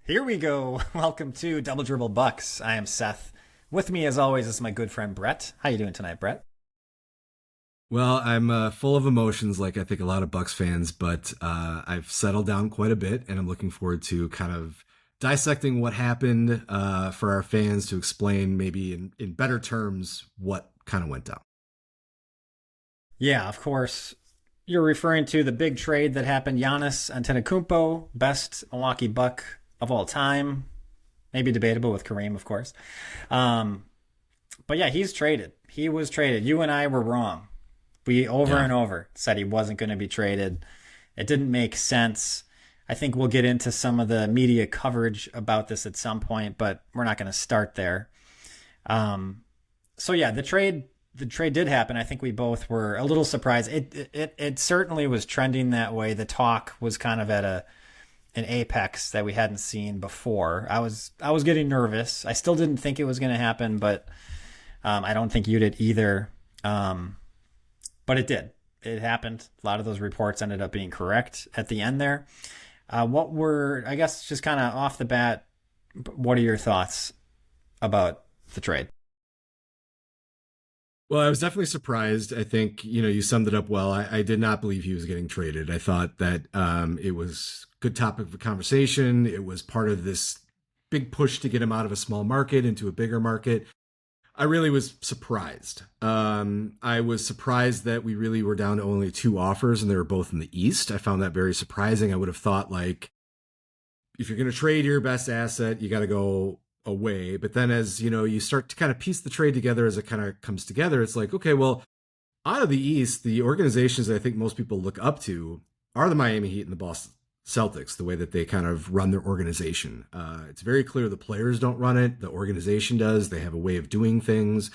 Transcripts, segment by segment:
Here we go. Welcome to Double Dribble Bucks. I am Seth. With me, as always, is my good friend Brett. How you doing tonight, Brett? Well, I'm full of emotions, like I think a lot of Bucks fans, but I've settled down quite a bit, and I'm looking forward to kind of dissecting what happened for our fans to explain, maybe in better terms, what kind of went down. Yeah, of course. You're referring to the big trade that happened. Giannis Antetokounmpo, best Milwaukee Buck of all time. Maybe debatable with Kareem, of course. Um, but yeah, he's traded. He was traded. You and I were wrong. We over Yeah. and over said he wasn't going to be traded. It didn't make sense. I think we'll get into some of the media coverage about this at some point, but we're not going to start there. Um, so yeah, the trade did happen. I think we both were a little surprised. It certainly was trending that way. The talk was kind of at an apex that we hadn't seen before. I was getting nervous. I still didn't think it was going to happen, but I don't think you did either. Um, but it did. It happened. A lot of those reports ended up being correct at the end there. I guess, just kind of off the bat, what are your thoughts about the trade? Well, I was definitely surprised. I think, you summed it up well. I did not believe he was getting traded. I thought that it was a good topic of conversation. It was part of this big push to get him out of a small market into a bigger market. I really was surprised. I was surprised that we really were down to only two offers and they were both in the East. I found that very surprising. I would have thought, like, if you're going to trade your best asset, you got to go away. But then as, you start to kind of piece the trade together as it kind of comes together, it's like, okay, well, out of the East, the organizations that I think most people look up to are the Miami Heat and the Boston Celtics, the way that they kind of run their organization. It's very clear the players don't run it, the organization does. They have a way of doing things.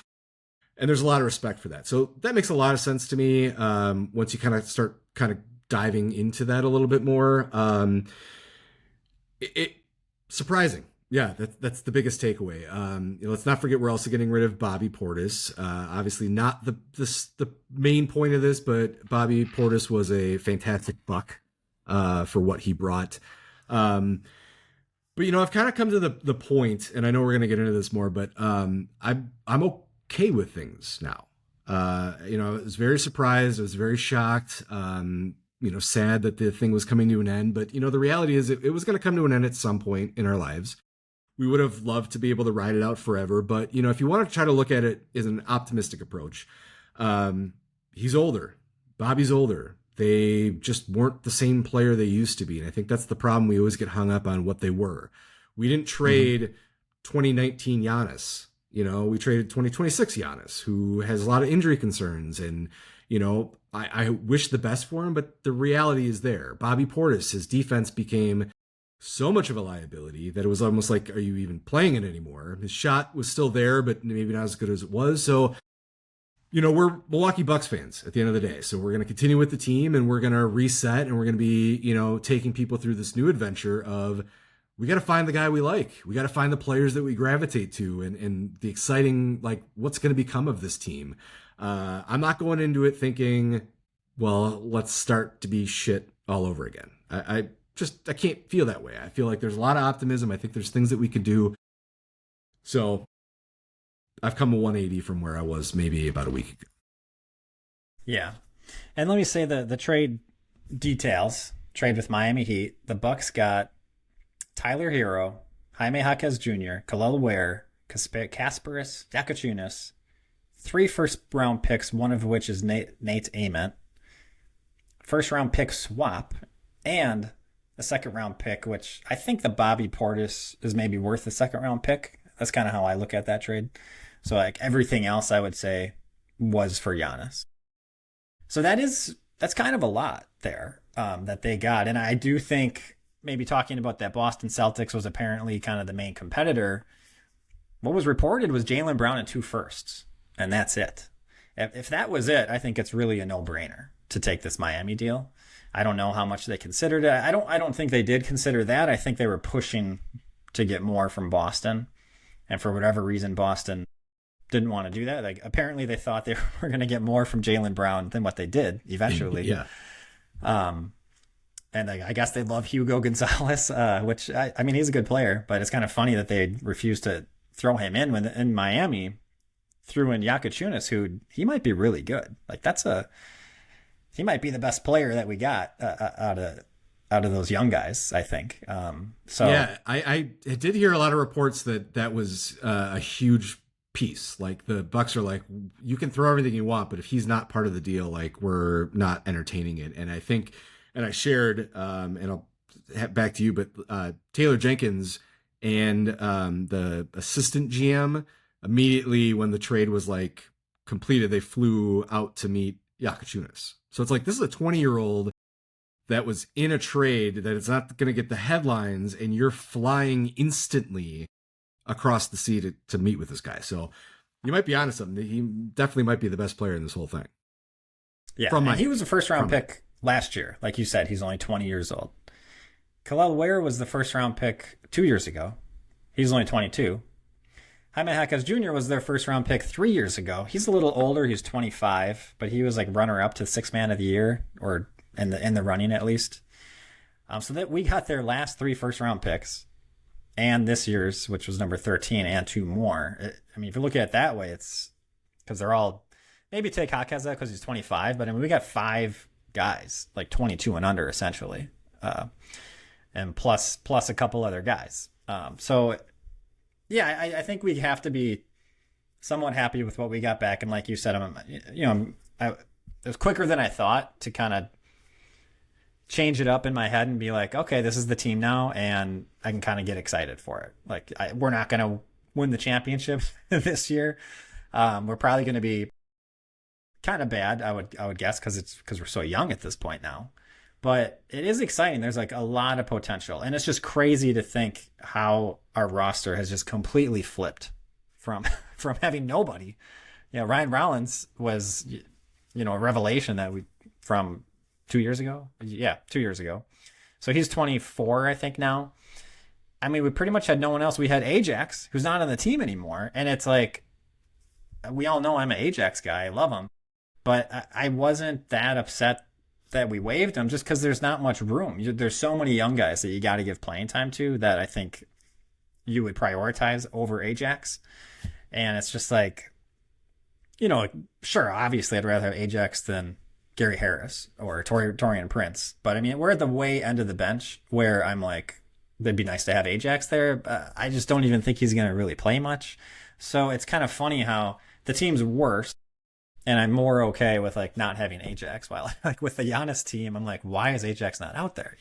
And there's a lot of respect for that. So that makes a lot of sense to me once you kind of start kind of diving into that a little bit more. It surprising. Yeah, that's the biggest takeaway. Let's not forget we're also getting rid of Bobby Portis. Obviously, not the main point of this, but Bobby Portis was a fantastic buck for what he brought. Um, but I've kind of come to the point, and I know we're going to get into this more, but I'm okay with things now. I was very surprised. I was very shocked. Sad that the thing was coming to an end. But the reality is, it was going to come to an end at some point in our lives. We would have loved to be able to ride it out forever. But if you want to try to look at it as an optimistic approach, he's older. Bobby's older. They just weren't the same player they used to be. And I think that's the problem. We always get hung up on what they were. We didn't trade 2019 Giannis. We traded 2026 Giannis, who has a lot of injury concerns. And, I wish the best for him, but the reality is there. Bobby Portis, his defense became so much of a liability that it was almost like, are you even playing it anymore? His shot was still there, but maybe not as good as it was. So, we're Milwaukee Bucks fans at the end of the day. So we're going to continue with the team and we're going to reset and we're going to be, taking people through this new adventure of we got to find the guy we like. We got to find the players that we gravitate to and the exciting, like, what's going to become of this team. I'm not going into it thinking, well, let's start to be shit all over again. I can't feel that way. I feel like there's a lot of optimism. I think there's things that we could do. So I've come a 180 from where I was maybe about a week ago. Yeah. And let me say the trade details. Trade with Miami Heat. The Bucks got Tyler Hero, Jaime Jaquez Jr., Kalel Ware, Kasparis Yakachunas, three first-round picks, one of which is Nate Ament, first-round pick swap, and a second-round pick, which I think the Bobby Portis is maybe worth the second-round pick. That's kind of how I look at that trade. So, like, everything else I would say was for Giannis. So that's kind of a lot there that they got. And I do think, maybe talking about that Boston Celtics was apparently kind of the main competitor. What was reported was Jaylen Brown and two firsts, and that's it. If that was it, I think it's really a no-brainer to take this Miami deal. I don't know how much they considered it. I don't think they did consider that. I think they were pushing to get more from Boston, and for whatever reason, Boston didn't want to do that. Like, apparently they thought they were going to get more from Jaylen Brown than what they did eventually. Yeah. And I guess they love Hugo Gonzalez, which I mean, he's a good player, but it's kind of funny that they refused to throw him in when in Miami threw in Yakuchunas, who he might be really good. Like he might be the best player that we got out of those young guys, I think. So yeah, I did hear a lot of reports that was a huge piece. Like the Bucks are like, you can throw everything you want, but if he's not part of the deal, like we're not entertaining it. And I think, and I shared, and I'll head back to you, but Taylor Jenkins and the assistant GM immediately when the trade was like completed, they flew out to meet Yakuchunas. So it's like this is a 20-year-old that was in a trade that is not going to get the headlines, and you're flying instantly across the sea to meet with this guy. So you might be onto something. He definitely might be the best player in this whole thing. yeah, he was a first round pick last year. Like you said, he's only 20 years old. Kalel Ware was the first round pick 2 years ago. He's only 22. Jaime Jaquez Jr. was their first round pick 3 years ago. He's a little older. He's 25, but he was like runner up to sixth man of the year, or in the running at least. So that we got their last 3 first round picks, and this year's, which was number 13, and 2 more. I mean, if you look at it that way, it's because they're all, maybe take Jaquez out because he's 25, but I mean, we got 5 guys like 22 and under essentially, and plus a couple other guys. So yeah, I think we have to be somewhat happy with what we got back. And like you said, it was quicker than I thought to kind of change it up in my head and be like, okay, this is the team now, and I can kind of get excited for it. Like we're not going to win the championship this year. We're probably going to be kind of bad, I would guess, because we're so young at this point now. But it is exciting. There's like a lot of potential, and it's just crazy to think how our roster has just completely flipped from having nobody. Ryan Rollins was, a revelation that from 2 years ago. Yeah, 2 years ago. So he's 24, I think now. I mean, we pretty much had no one else. We had Ajax, who's not on the team anymore, and it's like, we all know I'm an Ajax guy. I love him, but I wasn't that upset that we waived him just because there's not much room. There's so many young guys that you got to give playing time to that I think you would prioritize over Ajax. And it's just like, sure, obviously I'd rather have Ajax than Gary Harris or Torian Prince. But I mean, we're at the way end of the bench where I'm like, it'd be nice to have Ajax there. I just don't even think he's going to really play much. So it's kind of funny how the team's worse, and I'm more okay with like not having Ajax. While like with the Giannis team, I'm like, why is Ajax not out there?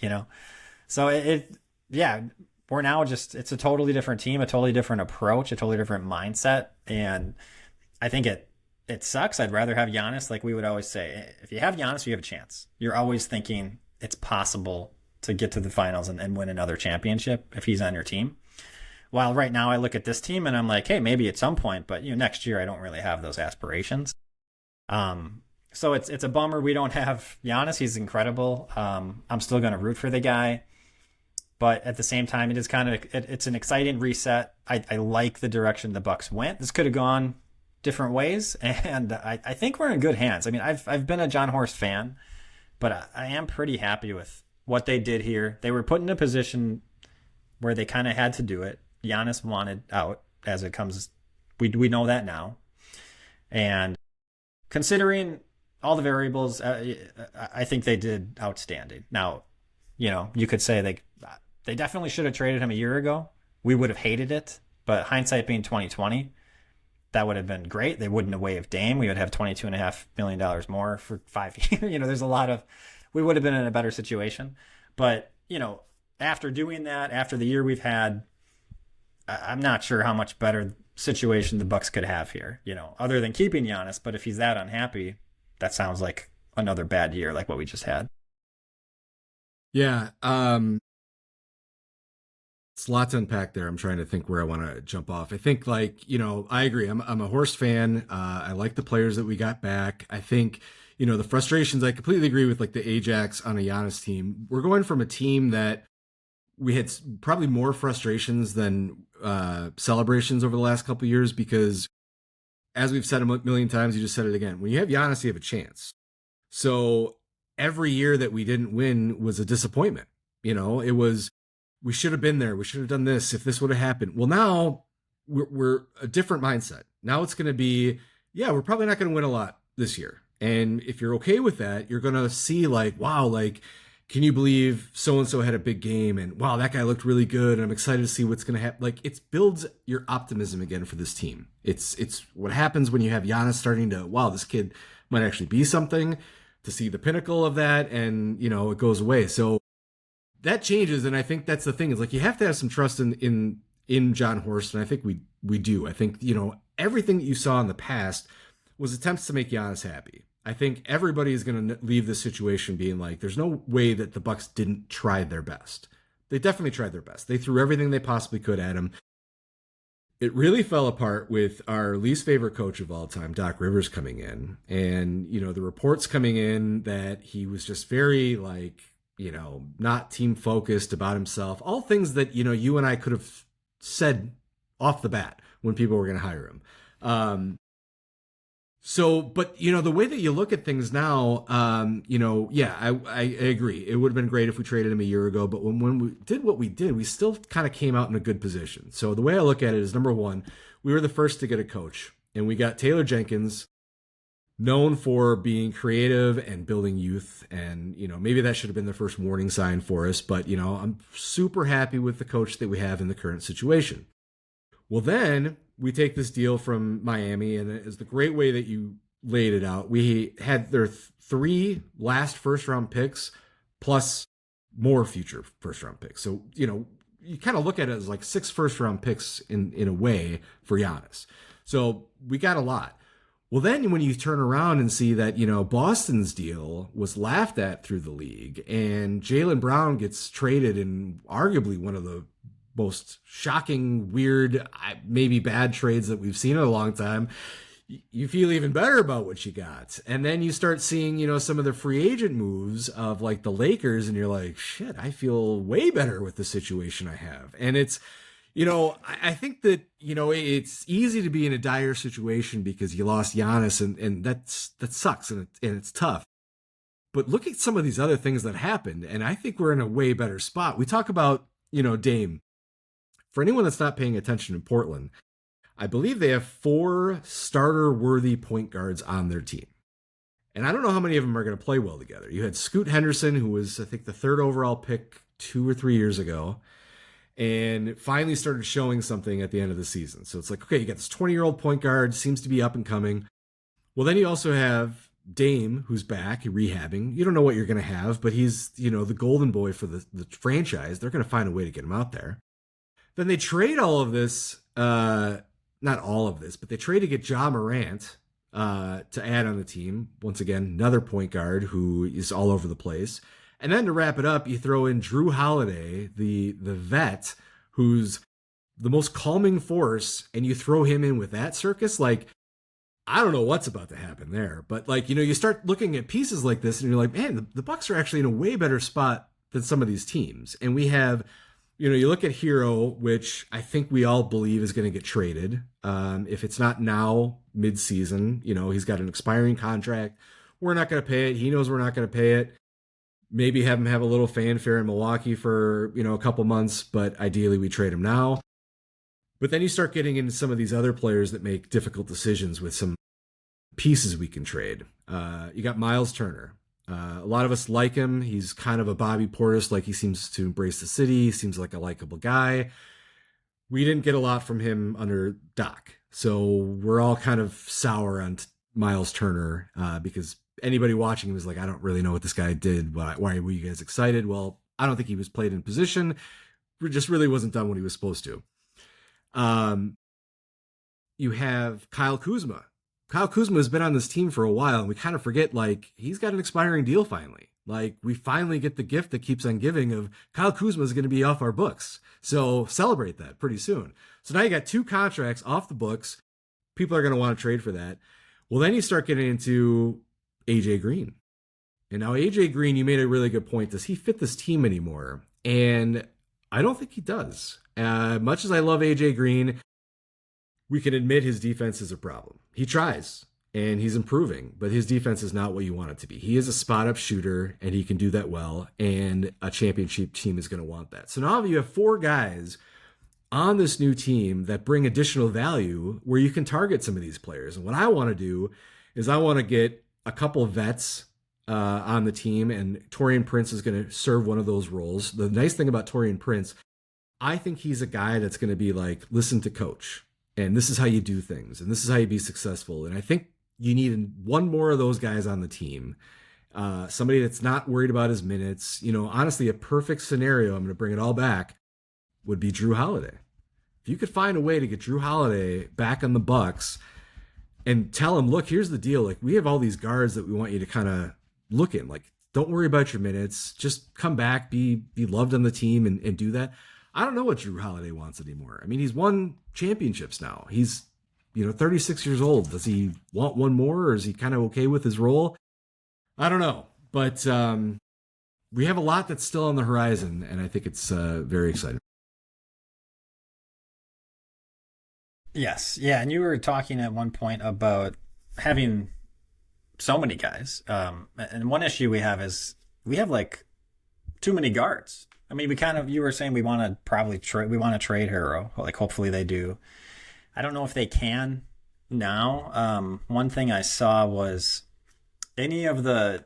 So we're now it's a totally different team, a totally different approach, a totally different mindset. And I think it sucks. I'd rather have Giannis. Like we would always say, if you have Giannis, you have a chance. You're always thinking it's possible to get to the finals and win another championship if he's on your team. While right now I look at this team and I'm like, hey, maybe at some point, but next year I don't really have those aspirations. So it's a bummer we don't have Giannis. He's incredible. I'm still going to root for the guy, but at the same time, it is it's an exciting reset. I like the direction the Bucks went. This could have gone different ways, and I think we're in good hands. I mean, I've been a John Horst fan, but I am pretty happy with what they did here. They were put in a position where they kind of had to do it. Giannis wanted out as it comes. We know that now, and considering all the variables, I think they did outstanding. Now, you could say they definitely should have traded him a year ago. We would have hated it, but hindsight being 2020, that would have been great. They wouldn't have waived Dame. We would have $22.5 million more for 5 years. There's a lot of, we would have been in a better situation. But, after doing that, after the year we've had, I'm not sure how much better situation the Bucks could have here, other than keeping Giannis. But if he's that unhappy, that sounds like another bad year, like what we just had. Yeah. It's a lot to unpack there. I'm trying to think where I want to jump off. I think I agree. I'm a Horst fan. I like the players that we got back. I think, the frustrations, I completely agree with like the Ajax on a Giannis team. We're going from a team that we had probably more frustrations than celebrations over the last couple of years, because as we've said a million times, you just said it again. When you have Giannis, you have a chance. So every year that we didn't win was a disappointment. It was, we should have been there. We should have done this if this would have happened. Well, now we're a different mindset. Now it's going to be, yeah, we're probably not going to win a lot this year. And if you're okay with that, you're going to see like, wow, like, can you believe so-and-so had a big game? And wow, that guy looked really good. And I'm excited to see what's going to happen. Like, it builds your optimism again for this team. It's what happens when you have Giannis starting to, wow, this kid might actually be something, to see the pinnacle of that. And, it goes away. So that changes. And I think that's the thing, is like, you have to have some trust in John Horst. And I think we do. I think, everything that you saw in the past was attempts to make Giannis happy. I think everybody is going to leave this situation being like, there's no way that the Bucks didn't try their best. They definitely tried their best. They threw everything they possibly could at him. It really fell apart with our least favorite coach of all time, Doc Rivers, coming in. And, the reports coming in that he was just very like, not team focused, about himself, all things that, you and I could have said off the bat when people were going to hire him. But the way that you look at things now, yeah, I agree. It would have been great if we traded him a year ago, but when we did what we did, we still kind of came out in a good position. So the way I look at it is, number one, we were the first to get a coach, and we got Taylor Jenkins, known for being creative and building youth. And, maybe that should have been the first warning sign for us, but, I'm super happy with the coach that we have in the current situation. Well, then we take this deal from Miami, and it is the great way that you laid it out. We had their 3 last first-round picks plus more future first-round picks. So, you kind of look at it as like 6 first-round picks in a way for Giannis. So we got a lot. Well, then when you turn around and see that, Boston's deal was laughed at through the league, and Jaylen Brown gets traded in arguably one of the most shocking, weird, maybe bad trades that we've seen in a long time, you feel even better about what you got. And then you start seeing, some of the free agent moves of like the Lakers, and you're like, shit, I feel way better with the situation I have. And it's, I think that, it's easy to be in a dire situation because you lost Giannis, and that sucks, and it's tough. But look at some of these other things that happened, and I think we're in a way better spot. We talk about, Dame. For anyone that's not paying attention in Portland, I believe they have 4 starter-worthy point guards on their team. And I don't know how many of them are going to play well together. You had Scoot Henderson, who was, I think, the 3rd overall pick 2 or 3 years ago, and finally started showing something at the end of the season. So it's like, okay, you got this 20-year-old point guard, seems to be up and coming. Well, then you also have Dame, who's back, rehabbing. You don't know what you're going to have, but he's, the golden boy for the franchise. They're going to find a way to get him out there. Then they trade all of this, not all of this, but they trade to get Ja Morant to add on the team. Once again, another point guard who is all over the place. And then to wrap it up, you throw in Drew Holiday, the vet, who's the most calming force, and you throw him in with that circus. Like, I don't know what's about to happen there. But like, you start looking at pieces like this, and you're like, man, the Bucks are actually in a way better spot than some of these teams. And we have... you look at Hero, which I think we all believe is going to get traded. If it's not now, mid-season, he's got an expiring contract. We're not going to pay it. He knows we're not going to pay it. Maybe have him have a little fanfare in Milwaukee for, a couple months, but ideally we trade him now. But then you start getting into some of these other players that make difficult decisions with some pieces we can trade. You got Miles Turner. A lot of us like him. He's kind of a Bobby Portis, like he seems to embrace the city. He seems like a likable guy. We didn't get a lot from him under Doc. So we're all kind of sour on Miles Turner because anybody watching him is like, I don't really know what this guy did. Why were you guys excited? Well, I don't think he was played in position. It just really wasn't done what he was supposed to. You have Kyle Kuzma. Kyle Kuzma has been on this team for a while, and we kind of forget, like, he's got an expiring deal finally. Like, we finally get the gift that keeps on giving of Kyle Kuzma is going to be off our books. So celebrate that pretty soon. So now you got 2 contracts off the books. People are going to want to trade for that. Well, then you start getting into AJ Green. And now AJ Green, you made a really good point. Does he fit this team anymore? And I don't think he does. Much as I love AJ Green, we can admit his defense is a problem. He tries. and he's improving, but his defense is not what you want it to be. He is a spot up shooter, and he can do that well, and a championship team is going to want that. So now you have 4 guys on this new team that bring additional value where you can target some of these players. And what I want to do is I want to get a couple of vets on the team, and Taurean Prince is going to serve one of those roles. The nice thing about Taurean Prince, I think he's a guy that's going to be like, listen to coach, and this is how you do things, and this is how you be successful. And I think you need one more of those guys on the team. Somebody that's not worried about his minutes. Honestly, a perfect scenario, I'm going to bring it all back, would be Drew Holiday. If you could find a way to get Drew Holiday back on the Bucks and tell him, look, here's the deal. Like, we have all these guards that we want you to kind of look in. Like, don't worry about your minutes. Just come back, be loved on the team, and do that. I don't know what Drew Holiday wants anymore. I mean, he's won championships now. He's 36 years old. Does he want one more, or is he kind of okay with his role? I don't know. But we have a lot that's still on the horizon, and I think it's very exciting. Yes. Yeah. And you were talking at one point about having so many guys. And one issue we have is we have like too many guards. I mean, you were saying we want to probably trade Hero. Like, hopefully they do. I don't know if they can now. One thing I saw was any of the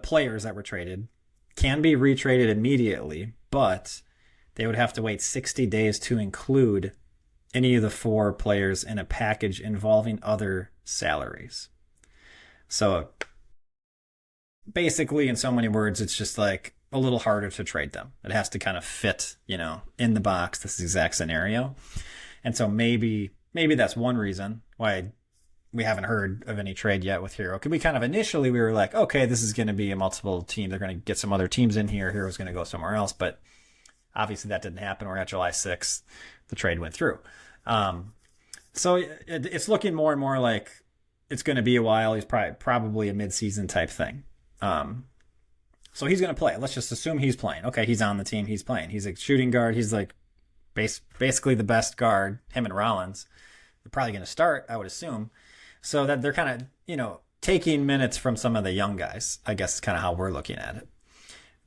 players that were traded can be retraded immediately, but they would have to wait 60 days to include any of the 4 players in a package involving other salaries. So basically, in so many words, it's just like a little harder to trade them. It has to kind of fit, in the box, this exact scenario. And so maybe that's one reason why we haven't heard of any trade yet with Hero. Because we kind of initially, we were like, okay, this is going to be a multiple team. They're going to get some other teams in here. Hero's going to go somewhere else. But obviously that didn't happen. We're at July 6th. The trade went through. So it's looking more and more like it's going to be a while. He's probably a mid-season type thing. So he's going to play. Let's just assume he's playing. Okay, he's on the team. He's playing. He's a shooting guard. He's like basically the best guard, him and Rollins. They're probably going to start, I would assume. So that they're kind of, taking minutes from some of the young guys, I guess is kind of how we're looking at it.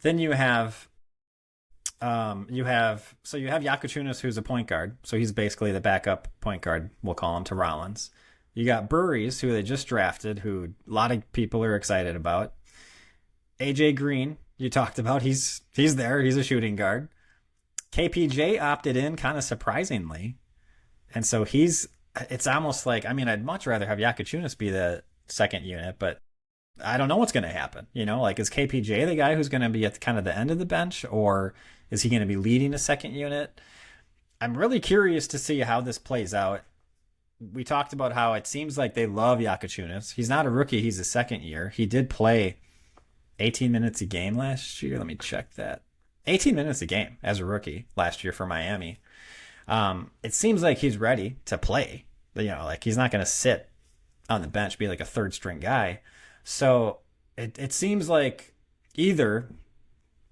Then you have Yakuchunas, who's a point guard. So he's basically the backup point guard, we'll call him, to Rollins. You got Burries, who they just drafted, who a lot of people are excited about. AJ Green, you talked about, he's there. He's a shooting guard. KPJ opted in kind of surprisingly. And so it's almost like, I mean, I'd much rather have Yakuchunas be the second unit, but I don't know what's going to happen. Like, is KPJ the guy who's going to be at kind of the end of the bench, or is he going to be leading a second unit? I'm really curious to see how this plays out. We talked about how it seems like they love Yakuchunas. He's not a rookie. He's a second year. He did play 18 minutes a game last year. Let me check that. 18 minutes a game as a rookie last year for Miami. It seems like he's ready to play. Like, he's not going to sit on the bench, be like a third string guy. So it seems like either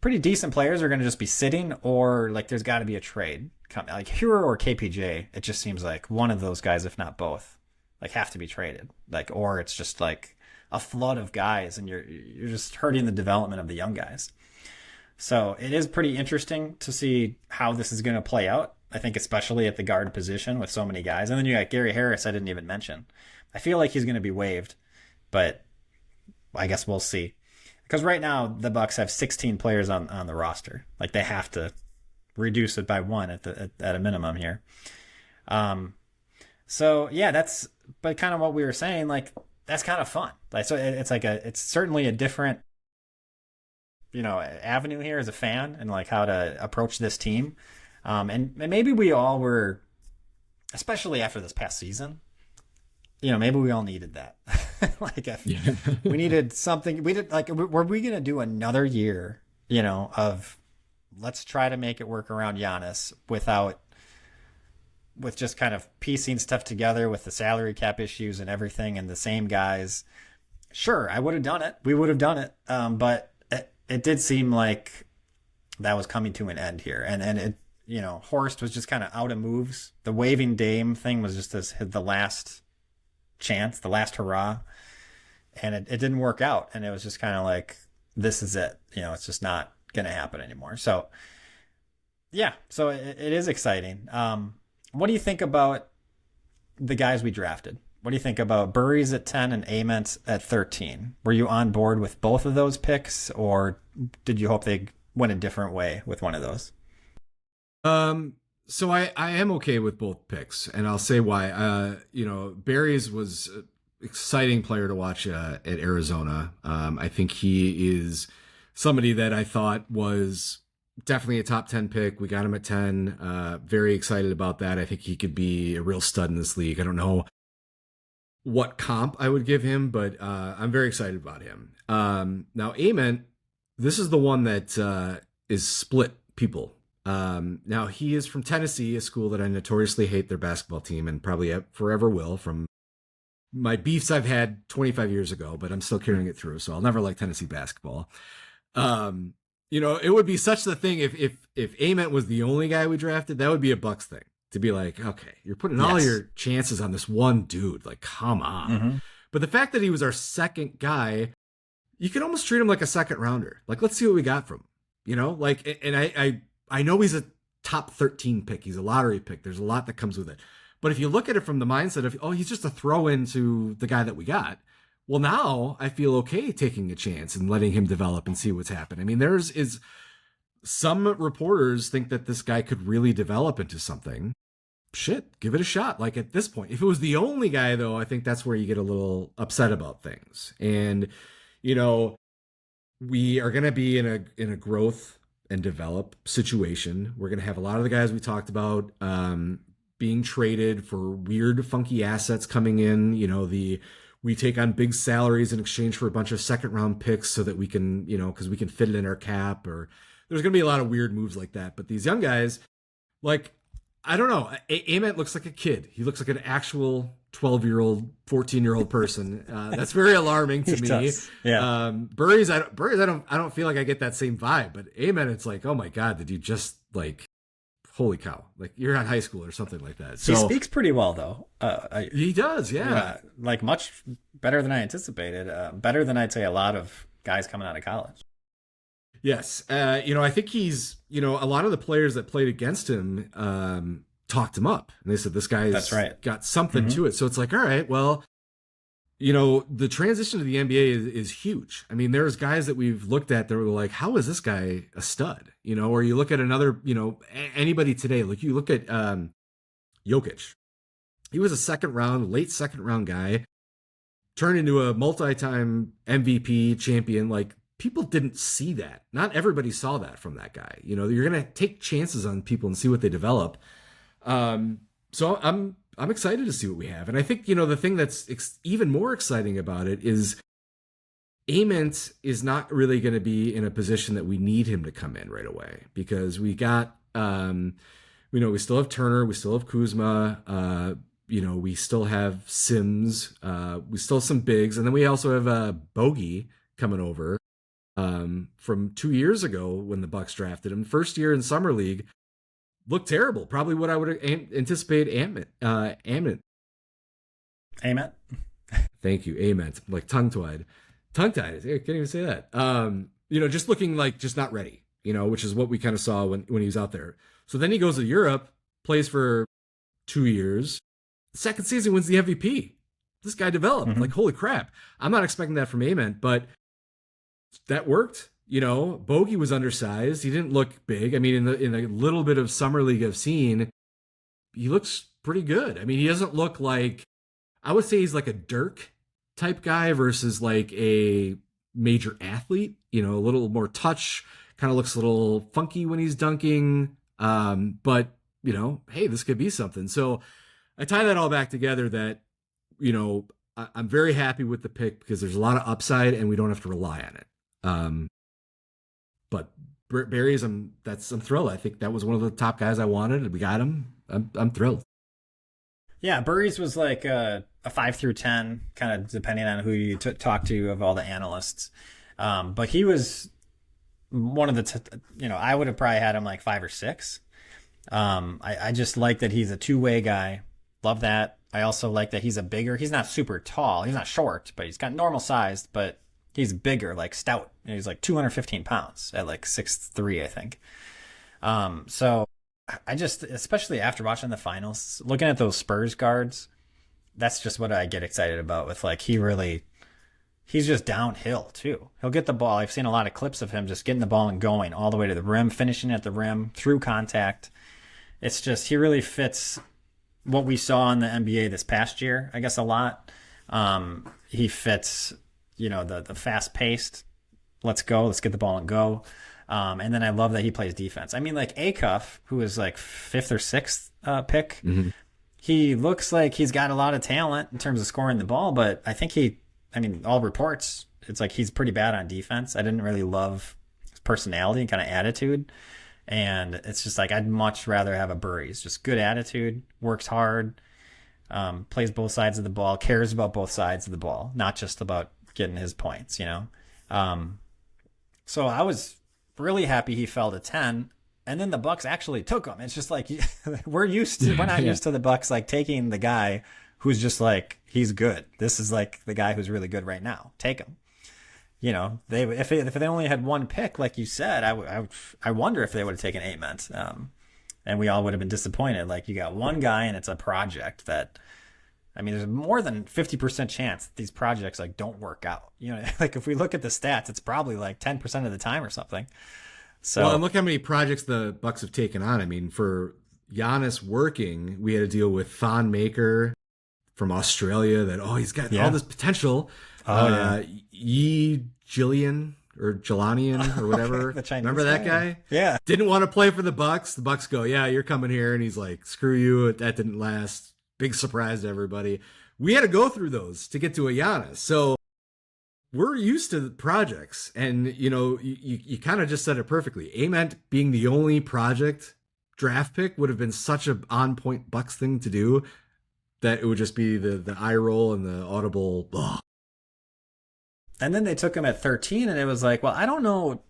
pretty decent players are going to just be sitting, or like there's got to be a trade. Like Hero or KPJ, it just seems like one of those guys, if not both, like have to be traded. Like, or it's just like a flood of guys, and you're just hurting the development of the young guys. So it is pretty interesting to see how this is going to play out. I think especially at the guard position with so many guys. And then you got Gary Harris, I didn't even mention. I feel like he's going to be waived, but I guess we'll see. Because right now the Bucks have 16 players on the roster. Like, they have to reduce it by one at a minimum here. So yeah, that's kind of what we were saying. Like, that's kind of fun. Like, so it's certainly a different, avenue here as a fan, and like how to approach this team. And maybe we all were, especially after this past season, maybe we all needed that. Like, we needed something. We did, like, were we going to do another year, of let's try to make it work around Giannis with just kind of piecing stuff together with the salary cap issues and everything and the same guys? Sure, I would have done it. We would have done it. But it did seem like that was coming to an end here. And it, Horst was just kind of out of moves. The waving Dame thing was just the last chance, the last hurrah, and it didn't work out. And it was just kind of like, this is it. It's just not going to happen anymore. So, yeah, so it is exciting. What do you think about the guys we drafted? What do you think about Burries at 10 and Ament at 13? Were you on board with both of those picks, or did you hope they went a different way with one of those? So I am okay with both picks, and I'll say why. Burries was an exciting player to watch at Arizona. I think he is somebody that I thought was definitely a top 10 pick. We got him at 10. Very excited about that. I think he could be a real stud in this league. I don't know what comp I would give him, but I'm very excited about him. Now, Ament, this is the one that is split people. Now, he is from Tennessee, a school that I notoriously hate their basketball team and probably forever will, from my beefs I've had 25 years ago, but I'm still carrying it through, so I'll never like Tennessee basketball. It would be such the thing if Ament was the only guy we drafted, that would be a Bucks thing. To be like, okay, you're putting all your chances on this one dude. Like, come on. Mm-hmm. But the fact that he was our second guy, you could almost treat him like a second rounder. Like, let's see what we got from him. And I know he's a top 13 pick. He's a lottery pick. There's a lot that comes with it. But if you look at it from the mindset of, he's just a throw into the guy that we got. Well, now I feel okay taking a chance and letting him develop and see what's happened. I mean, is some reporters think that this guy could really develop into something. Shit, give it a shot. Like, at this point, if it was the only guy, though, I think that's where you get a little upset about things. And, we are going to be in a growth and develop situation. We're going to have a lot of the guys we talked about being traded for weird, funky assets coming in. We take on big salaries in exchange for a bunch of second round picks so that we can, because we can fit it in our cap, or there's going to be a lot of weird moves like that. But these young guys, like, I don't know. Ament looks like a kid. He looks like an actual 12-year-old, 14-year-old person. That's very alarming to me. Does. Yeah. Burries, I don't feel like I get that same vibe. But Ament, it's like, oh my God, did you just like, holy cow, like you're in high school or something like that. So, he speaks pretty well, though. He does, yeah. Like much better than I anticipated. Better than I'd say a lot of guys coming out of college. Yes. I think he's, a lot of the players that played against him talked him up. And they said, this guy's That's right. got something to it. So it's like, all right, well, the transition to the NBA is huge. I mean, there's guys that we've looked at that were like, how is this guy a stud? Or you look at another, anybody today, like you look at Jokic. He was a late second round guy, turned into a multi-time MVP champion. Like, people didn't see that. Not everybody saw that from that guy. You're going to take chances on people and see what they develop. So I'm excited to see what we have. And I think, the thing that's even more exciting about it is Ament is not really going to be in a position that we need him to come in right away, because we got, we still have Turner, we still have Kuzma, we still have Sims, we still have some bigs. And then we also have Bogey coming over from 2 years ago when the Bucks drafted him. First year in summer league, looked terrible. Probably what I would anticipate. Ament. Thank you, Ament. Like tongue-tied. I can't even say that. Just looking like just not ready. Which is what we kind of saw when he was out there. So then he goes to Europe, plays for 2 years. Second season wins the MVP. This guy developed. Mm-hmm. Like, holy crap! I'm not expecting that from Ament, but that worked. Bogey was undersized. He didn't look big. I mean, in the little bit of summer league I've seen, he looks pretty good. I mean, he doesn't look like, I would say he's like a Dirk type guy versus like a major athlete. A little more touch. Kind of looks a little funky when he's dunking. But hey, this could be something. So I tie that all back together that, I'm very happy with the pick because there's a lot of upside and we don't have to rely on it. But Burries, I'm thrilled. I think that was one of the top guys I wanted. We got him. I'm thrilled. Yeah, Burries was like a 5 through 10, kind of depending on who you talk to of all the analysts. But he was one of the, I would have probably had him like 5 or 6. I just like that he's a two-way guy. Love that. I also like that he's not super tall. He's not short, but he's got normal sized, but he's bigger, like stout. He's like 215 pounds at like 6'3", I think. So I just, especially after watching the finals, looking at those Spurs guards, that's just what I get excited about with like, he's just downhill too. He'll get the ball. I've seen a lot of clips of him just getting the ball and going all the way to the rim, finishing at the rim through contact. It's just, he really fits what we saw in the NBA this past year, I guess, a lot. He fits, the fast paced, let's go, let's get the ball and go. And then I love that he plays defense. I mean, like Acuff, who is like 5th or 6th pick, he looks like he's got a lot of talent in terms of scoring the ball, but I think all reports, it's like he's pretty bad on defense. I didn't really love his personality and kind of attitude. And it's just like, I'd much rather have a Burry. He's just good attitude, works hard, plays both sides of the ball, cares about both sides of the ball, not just about getting his points, So I was really happy he fell to 10. And then the Bucks actually took him. It's just like, we're not used to the Bucks like taking the guy who's just like, he's good. This is like the guy who's really good right now. Take him. If they only had one pick, like you said, I wonder if they would have taken Ament. And we all would have been disappointed. Like, you got one guy and it's a project that, there's more than 50% chance that these projects like don't work out. Like if we look at the stats, it's probably like 10% of the time or something. So, well, and look how many projects the Bucks have taken on. For Giannis working, we had to deal with Thon Maker from Australia that, he's got all this potential. Jillian or Jelanian or whatever. Remember that guy? Yeah. Didn't want to play for the Bucks. The Bucks go, yeah, you're coming here. And he's like, screw you. That didn't last. Big surprise to everybody. We had to go through those to get to a Giannis. So we're used to projects. And, you kind of just said it perfectly. Ament being the only project draft pick would have been such an on-point Bucks thing to do that it would just be the eye roll and the audible, ugh. And then they took him at 13, and it was like, well, I don't know.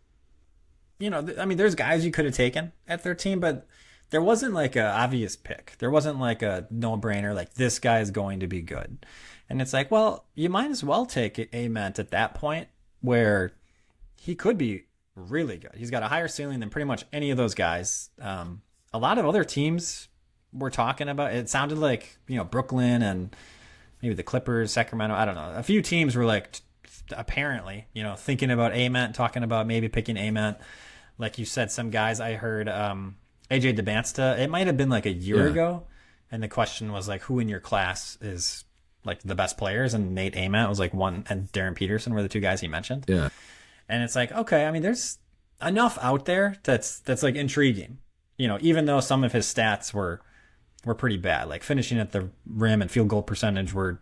There's guys you could have taken at 13, but there wasn't like a obvious pick. There wasn't like a no-brainer, like this guy is going to be good. And it's like, well, you might as well take Ament at that point where he could be really good. He's got a higher ceiling than pretty much any of those guys. A lot of other teams were talking about, it sounded like, Brooklyn and maybe the Clippers, Sacramento, I don't know. A few teams were like, apparently, thinking about Ament, talking about maybe picking Ament. Like you said, some guys I heard, AJ DeBansta, it might have been like a year ago. And the question was like, who in your class is like the best players? And Nate Ament was like one, and Darren Peterson were the two guys he mentioned. Yeah. And it's like, okay, there's enough out there that's like intriguing, even though some of his stats were pretty bad. Like finishing at the rim and field goal percentage were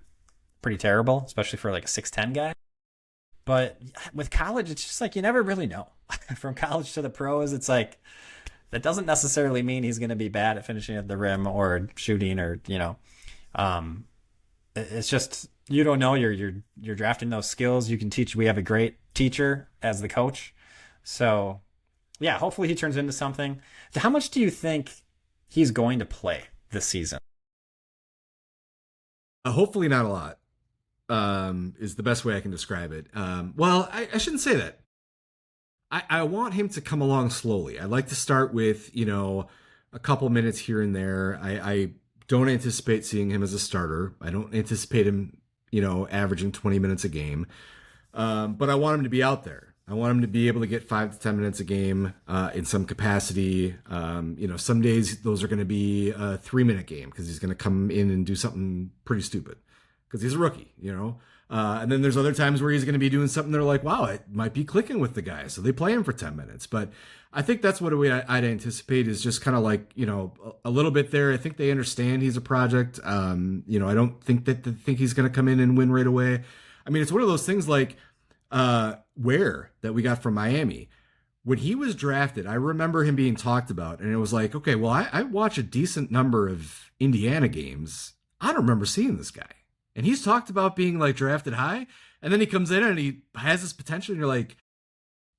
pretty terrible, especially for like a 6'10" guy. But with college, it's just like, you never really know. From college to the pros, it's like, that doesn't necessarily mean he's going to be bad at finishing at the rim or shooting or, it's just, you don't know. You're drafting those skills. You can teach. We have a great teacher as the coach. So yeah, hopefully he turns into something. How much do you think he's going to play this season? Hopefully not a lot. Is the best way I can describe it. Well, I shouldn't say that. I want him to come along slowly. I'd like to start with, a couple minutes here and there. I don't anticipate seeing him as a starter. I don't anticipate him, averaging 20 minutes a game. But I want him to be out there. I want him to be able to get 5 to 10 minutes a game in some capacity. Some days those are going to be a 3-minute game because he's going to come in and do something pretty stupid because he's a rookie, and then there's other times where he's going to be doing something they're like, wow, it might be clicking with the guy. So they play him for 10 minutes. But I think that's what I'd anticipate is just kind of like, a little bit there. I think they understand he's a project. I don't think that they think he's going to come in and win right away. It's one of those things like Ware that we got from Miami. When he was drafted, I remember him being talked about. And it was like, okay, well, I watch a decent number of Indiana games. I don't remember seeing this guy. And he's talked about being like drafted high, and then he comes in and he has this potential, and you're like,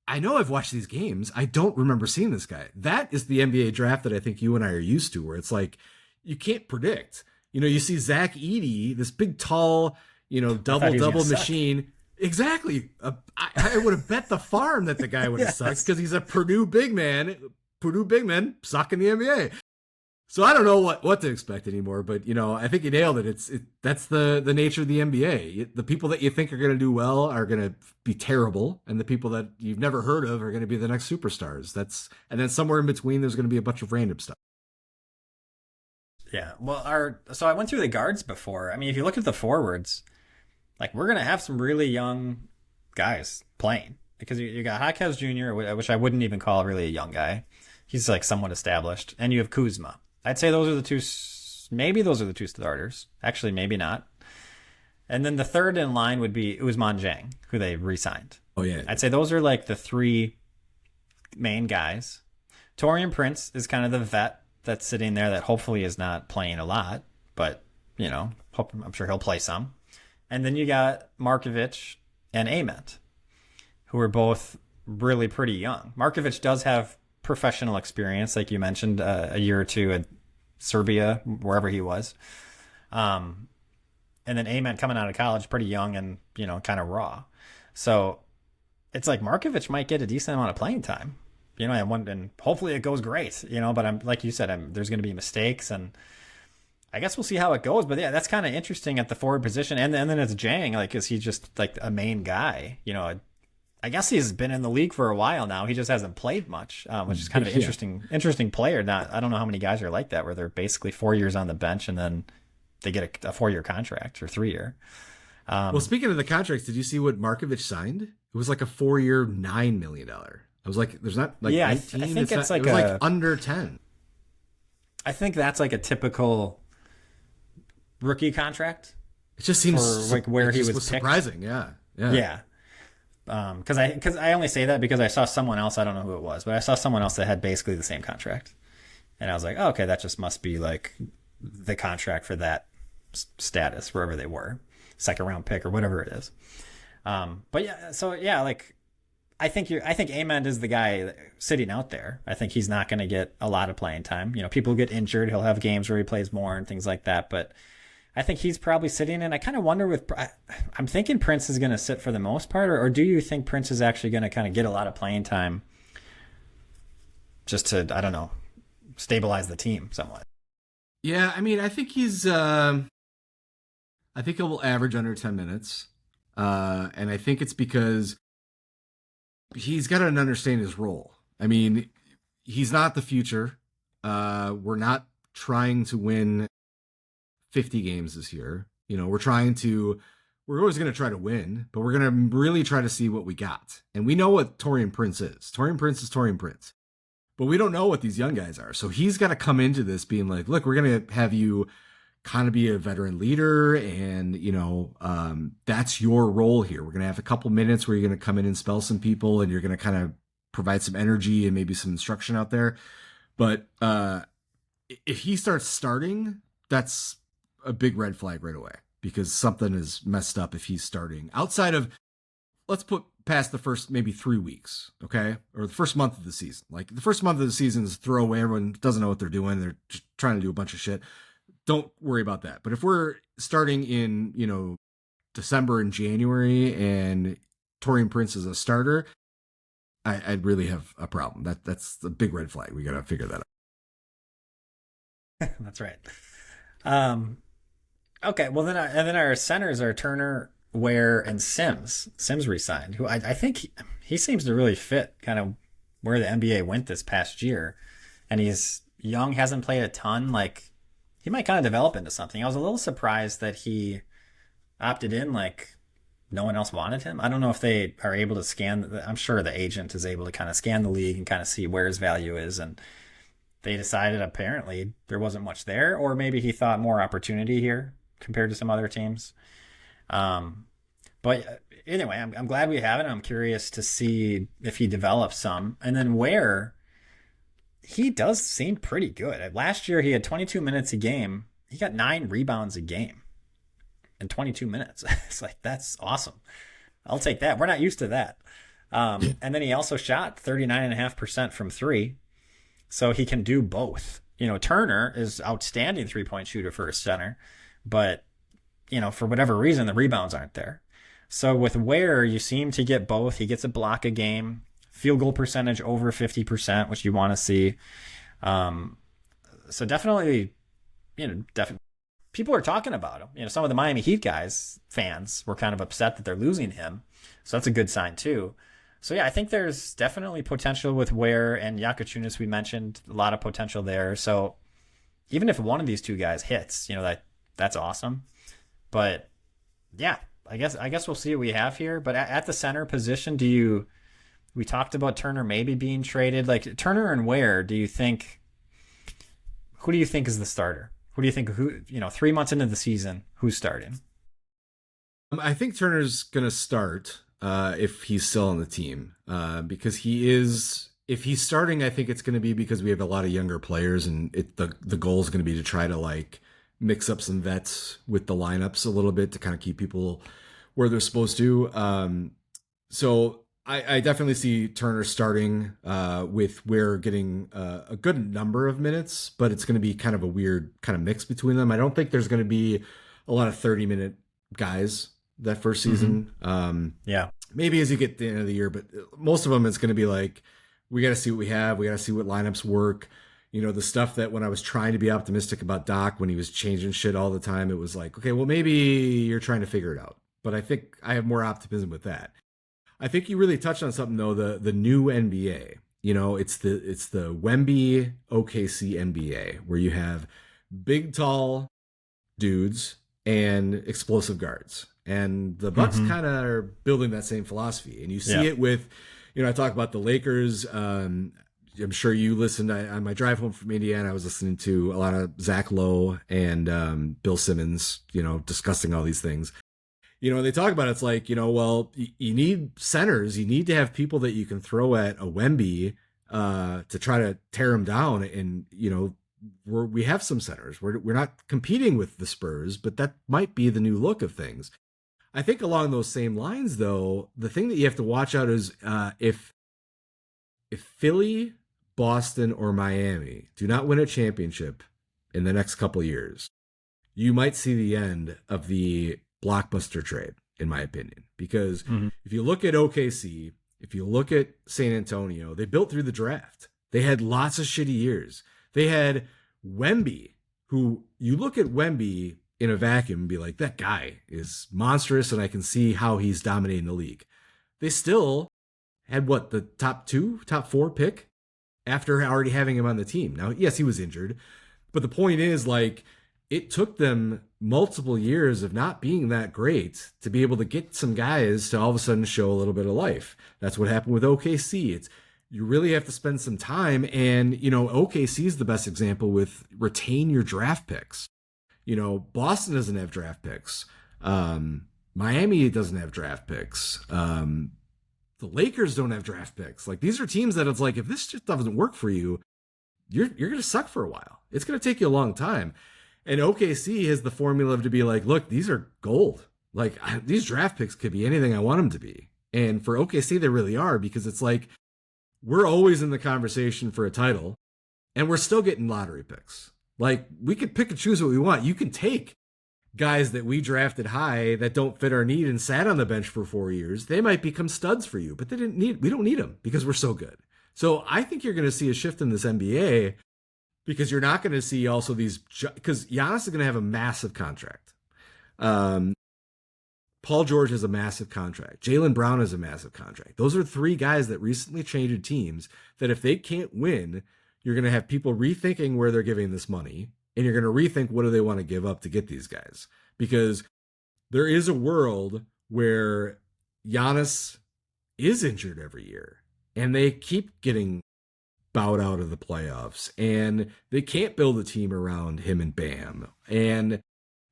I know I've watched these games. I don't remember seeing this guy. That is the NBA draft that I think you and I are used to, where it's like, you can't predict. You see Zach Edey, this big, tall, I thought he was double gonna suck. machine. Exactly. I would have bet the farm that the guy would have Yes. sucked because he's a Purdue big man. Purdue big men suck in the NBA. So I don't know what to expect anymore, but I think you nailed it. That's the nature of the NBA. The people that you think are going to do well are going to be terrible, and the people that you've never heard of are going to be the next superstars. And then somewhere in between, there's going to be a bunch of random stuff. Yeah. Well, so I went through the guards before. I mean, if you look at the forwards, like we're gonna have some really young guys playing because you got Jaquez Jr., which I wouldn't even call really a young guy. He's like somewhat established, and you have Kuzma. I'd say those are the two. Maybe those are the two starters. Actually, maybe not. And then the third in line would be Ousmane Dieng, who they re-signed. Oh yeah. I'd say those are like the three main guys. Taurean Prince is kind of the vet that's sitting there that hopefully is not playing a lot, but I'm sure he'll play some. And then you got Markovic and Ament, who are both really pretty young. Markovic does have professional experience, like you mentioned, a year or two at Serbia, wherever he was. And then Ament coming out of college, pretty young and, kind of raw. So it's like Markovic might get a decent amount of playing time, and hopefully it goes great, but I'm like you said, there's going to be mistakes, and I guess we'll see how it goes. But yeah, that's kind of interesting at the forward position. And then it's Jang, like, is he just like a main guy? I guess he's been in the league for a while now. He just hasn't played much, which is kind of an interesting player. I don't know how many guys are like that, where they're basically 4 years on the bench and then they get a 4-year contract or 3-year. Well, speaking of the contracts, did you see what Markovic signed? It was like a 4-year, $9 million. I was like, there's not like 19. I think it's like it was like under 10. I think that's like a typical rookie contract. It just seems like where he was picked. surprising. Yeah. Because I only say that because I saw someone else, I don't know who it was, but I saw someone else that had basically the same contract, and I was like, oh, okay, that just must be like the contract for that status wherever they were, second round pick or whatever it is. But yeah, so yeah, like I think Ament is the guy sitting out there. I think he's not going to get a lot of playing time. People get injured. He'll have games where he plays more and things like that, but I think he's probably sitting, and I kind of wonder I'm thinking Prince is going to sit for the most part, or do you think Prince is actually going to kind of get a lot of playing time just to, I don't know, stabilize the team somewhat? Yeah, I mean, I think I think he'll average under 10 minutes. And I think it's because he's got to understand his role. I mean, he's not the future. We're not trying to win 50 games this year. We're always going to try to win, but we're going to really try to see what we got. And we know what Taurean Prince is. Taurean Prince is Taurean Prince. But we don't know what these young guys are. So he's got to come into this being like, look, we're going to have you kind of be a veteran leader. And, that's your role here. We're going to have a couple minutes where you're going to come in and spell some people, and you're going to kind of provide some energy and maybe some instruction out there. But if he starts starting, that's a big red flag right away, because something is messed up if he's starting outside of, let's put past the first maybe 3 weeks, okay? Or the first month of the season. Like the first month of the season is throwaway. Everyone doesn't know what they're doing. They're just trying to do a bunch of shit. Don't worry about that. But if we're starting in, December and January and Taurean Prince is a starter, I'd really have a problem. That's the big red flag. We got to figure that out. That's right. Okay, well then our centers are Turner, Ware, and Sims. Sims re-signed, who I think he seems to really fit kind of where the NBA went this past year. And he's young, hasn't played a ton. Like, he might kind of develop into something. I was a little surprised that he opted in, like no one else wanted him. I don't know if they are able to scan. I'm sure the agent is able to kind of scan the league and kind of see where his value is. And they decided apparently there wasn't much there, or maybe he thought more opportunity here compared to some other teams. But anyway, I'm glad we have it. I'm curious to see if he develops some. And then Ware, he does seem pretty good. Last year, he had 22 minutes a game. He got 9 rebounds a game in 22 minutes. It's like, that's awesome. I'll take that. We're not used to that. And then he also shot 39.5% from 3. So he can do both. Turner is outstanding 3-point shooter for a center, but for whatever reason, the rebounds aren't there. So with Ware, you seem to get both. He gets a block a game, field goal percentage over 50%, which you want to see. So definitely, definitely people are talking about him. Some of the Miami Heat guys, fans, were kind of upset that they're losing him. So that's a good sign too. So yeah, I think there's definitely potential with Ware and Jakučiūnas. We mentioned a lot of potential there. So even if one of these two guys hits, that's awesome. But yeah, I guess we'll see what we have here. But at the center position, we talked about Turner maybe being traded. Like Turner and Ware, who do you think is the starter? Who do you think 3 months into the season, who's starting? I think Turner's going to start if he's still on the team because he is. If he's starting, I think it's going to be because we have a lot of younger players, and the goal is going to be to try to mix up some vets with the lineups a little bit to kind of keep people where they're supposed to. So I definitely see Turner starting with Ware getting a good number of minutes, but it's going to be kind of a weird kind of mix between them. I don't think there's going to be a lot of 30-minute guys that first season. Yeah. Maybe as you get to the end of the year, but most of them it's going to be we got to see what we have. We got to see what lineups work. The stuff that when I was trying to be optimistic about Doc, when he was changing shit all the time, it was okay, well, maybe you're trying to figure it out. But I think I have more optimism with that. I think you really touched on something though, the new NBA. It's the Wemby OKC NBA where you have big, tall dudes and explosive guards. And the Bucks kind of are building that same philosophy. And you see it with, I talk about the Lakers. I'm sure you listened on my drive home from Indiana. I was listening to a lot of Zach Lowe and Bill Simmons, discussing all these things. They talk about it's well, you need centers. You need to have people that you can throw at a Wemby to try to tear him down. And, we have some centers. We're not competing with the Spurs, but that might be the new look of things. I think along those same lines, though, the thing that you have to watch out is if Philly, Boston, or Miami do not win a championship in the next couple of years, you might see the end of the blockbuster trade, in my opinion. Because if you look at OKC, if you look at San Antonio, they built through the draft. They had lots of shitty years. They had Wemby, who you look at Wemby in a vacuum and be like, that guy is monstrous, and I can see how he's dominating the league. They still had the top 4 pick after already having him on the team. Now, yes, he was injured, but the point is it took them multiple years of not being that great to be able to get some guys to all of a sudden show a little bit of life. That's what happened with OKC. You really have to spend some time, and OKC is the best example with retain your draft picks. Boston doesn't have draft picks. Miami doesn't have draft picks. The Lakers don't have draft picks. These are teams that it's if this just doesn't work for you, you're going to suck for a while. It's going to take you a long time. And OKC has the formula to be look, these are gold. These draft picks could be anything I want them to be. And for OKC, they really are, because it's we're always in the conversation for a title, and we're still getting lottery picks. We could pick and choose what we want. You can take guys that we drafted high that don't fit our need and sat on the bench for 4 years. They might become studs for you, but we don't need them because we're so good. So I think you're going to see a shift in this NBA, because you're not going to see also these, because Giannis is going to have a massive contract. Paul George has a massive contract. Jaylen Brown has a massive contract. Those are 3 guys that recently changed teams that if they can't win, you're going to have people rethinking where they're giving this money, and you're going to rethink what do they want to give up to get these guys. Because there is a world where Giannis is injured every year, and they keep getting bowed out of the playoffs, and they can't build a team around him and Bam, and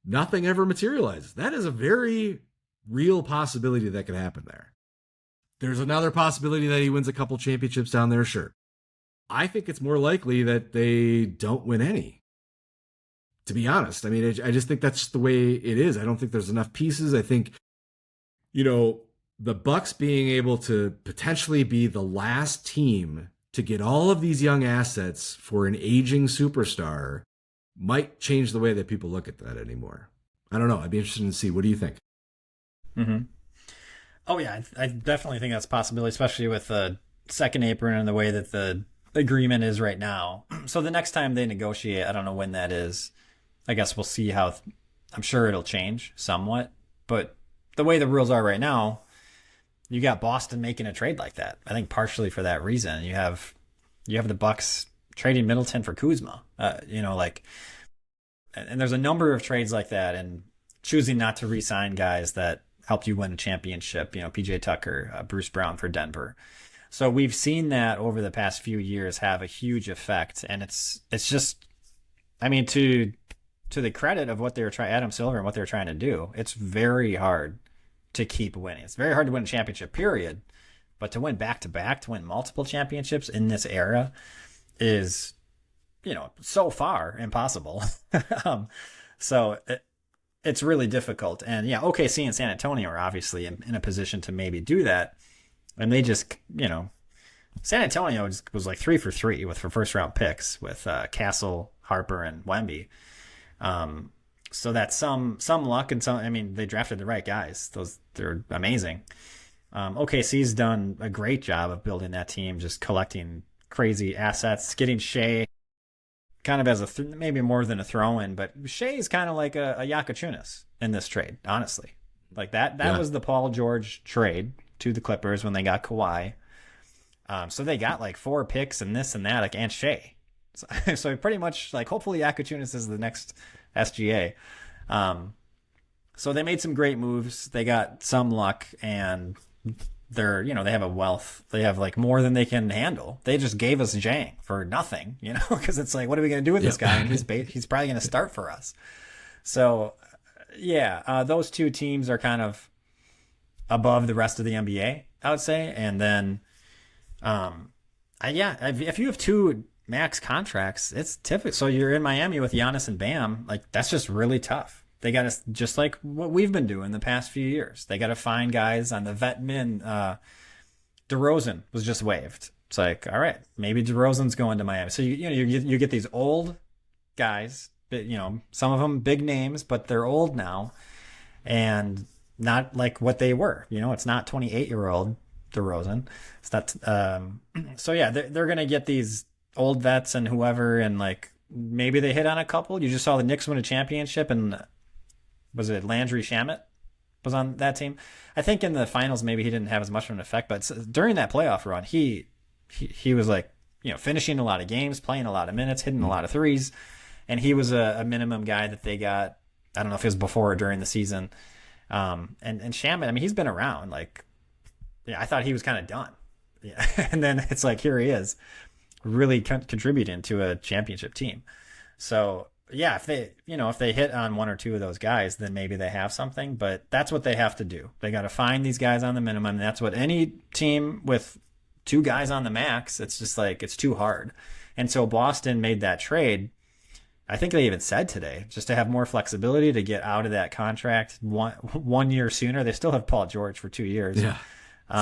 nothing ever materializes. That is a very real possibility that could happen there. There's another possibility that he wins a couple championships down there, sure. I think it's more likely that they don't win any, to be honest. I mean, I just think that's the way it is. I don't think there's enough pieces. I think, the Bucks being able to potentially be the last team to get all of these young assets for an aging superstar might change the way that people look at that anymore. I don't know. I'd be interested to see. What do you think? Mm-hmm. Oh yeah, I definitely think that's a possibility, especially with the second apron and the way that the agreement is right now. So the next time they negotiate, I don't know when that is. I guess we'll see how. I'm sure it'll change somewhat, but the way the rules are right now, you got Boston making a trade like that. I think partially for that reason. You have the Bucks trading Middleton for Kuzma. And there's a number of trades like that, and choosing not to re-sign guys that helped you win a championship. PJ Tucker, Bruce Brown for Denver. So we've seen that over the past few years have a huge effect, and it's just, I mean, to the credit of what they were trying, Adam Silver and what they were trying to do, it's very hard to keep winning. It's very hard to win a championship, period. But to win back-to-back, to win multiple championships in this era is, so far impossible. So it's really difficult. And yeah, OKC and San Antonio are obviously in a position to maybe do that. And they just, San Antonio was like 3 for 3 for first round picks with Castle, Harper, and Wemby. So that's some luck and some. I mean, they drafted the right guys. They're amazing. OKC's done a great job of building that team, just collecting crazy assets, getting Shea kind of as maybe more than a throw-in, but Shea is kind of like a Yakuchunas in this trade, honestly. Like that was the Paul George trade to the Clippers when they got Kawhi. So they got like 4 picks and this and that, like, and Shea. So pretty much like hopefully Yakuchunas is the next SGA. So they made some great moves. They got some luck, and they're, they have a wealth. They have like more than they can handle. They just gave us Jang for nothing, because it's like, what are we going to do with this guy? And he's probably going to start for us. So yeah, those two teams are kind of above the rest of the NBA, I would say. And then, if you have 2 max contracts, it's typical. So you're in Miami with Giannis and Bam, like that's just really tough. They got to, just like what we've been doing the past few years, they got to find guys on the vet min. DeRozan was just waived. It's like, all right, maybe DeRozan's going to Miami. So you get these old guys, some of them big names, but they're old now and not like what they were. It's not 28-year-old DeRozan. It's not. So yeah, they're gonna get these old vets and whoever, and like maybe they hit on a couple. You just saw the Knicks win a championship, and was it Landry Shamet was on that team? I think in the finals maybe he didn't have as much of an effect, but during that playoff run, he was like, finishing a lot of games, playing a lot of minutes, hitting a lot of threes, and he was a minimum guy that they got. I don't know if it was before or during the season. And Shamet, I mean, he's been around. Like, yeah, I thought he was kind of done. Yeah, and then it's like, here he is, really contributing to a championship team. So yeah, if they hit on 1 or 2 of those guys, then maybe they have something, but that's what they have to do. They got to find these guys on the minimum. And that's what any team with 2 guys on the max, it's just like, it's too hard. And so Boston made that trade. I think they even said today, just to have more flexibility to get out of that contract one year sooner. They still have Paul George for 2 years. Yeah.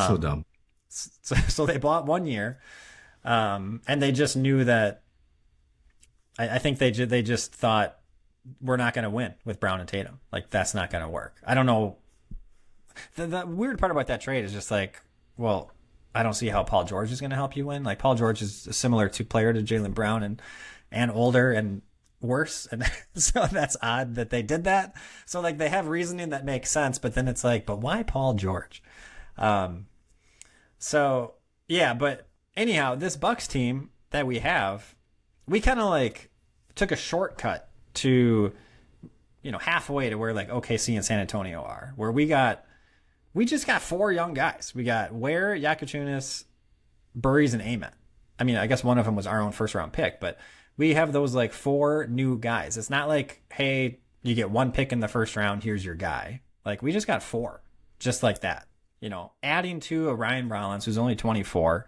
So dumb. So they bought 1 year. And they just knew that. I think they just thought, we're not going to win with Brown and Tatum. Like, that's not going to work. I don't know. The weird part about that trade is just like, well, I don't see how Paul George is going to help you win. Like, Paul George is a similar player to Jaylen Brown and older and worse. And so that's odd that they did that. So like, they have reasoning that makes sense, but then it's like, but why Paul George? So yeah, but anyhow, this Bucks team that we have, we kind of like took a shortcut to, halfway to where like OKC and San Antonio are, where we just got 4 young guys. We got Ware, Yakuchunas, Burries, and Amen. I mean, I guess one of them was our own first round pick, but we have those like 4 new guys. It's not like, hey, you get 1 pick in the first round, here's your guy. Like, we just got 4, just like that. Adding to a Ryan Rollins, who's only 24.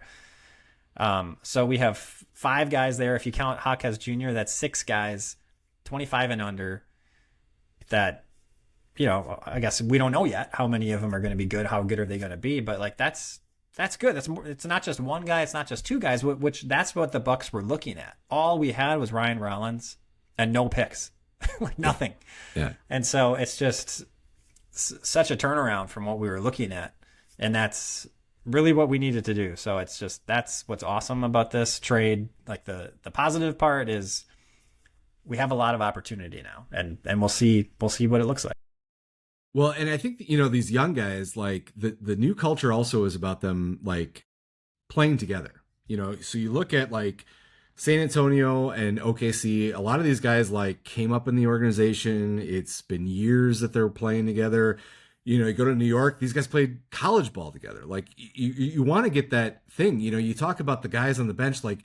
So we have 5 guys there. If you count Hawkes Jr., that's 6 guys, 25 and under, that, I guess we don't know yet how many of them are going to be good. How good are they going to be? But like, that's That's good. It's not just one guy. It's not just two guys. Which that's what the Bucks were looking at. All we had was Ryan Rollins and no picks, like nothing. Yeah. And so it's just such a turnaround from what we were looking at, and that's really what we needed to do. So it's just that's what's awesome about this trade. Like the positive part is we have a lot of opportunity now, and we'll see what it looks like. Well, and I think, these young guys, like the new culture also is about them like playing together, so you look at like San Antonio and OKC, a lot of these guys like came up in the organization. It's been years that they're playing together. You go to New York, these guys played college ball together. Like you want to get that thing, you talk about the guys on the bench, like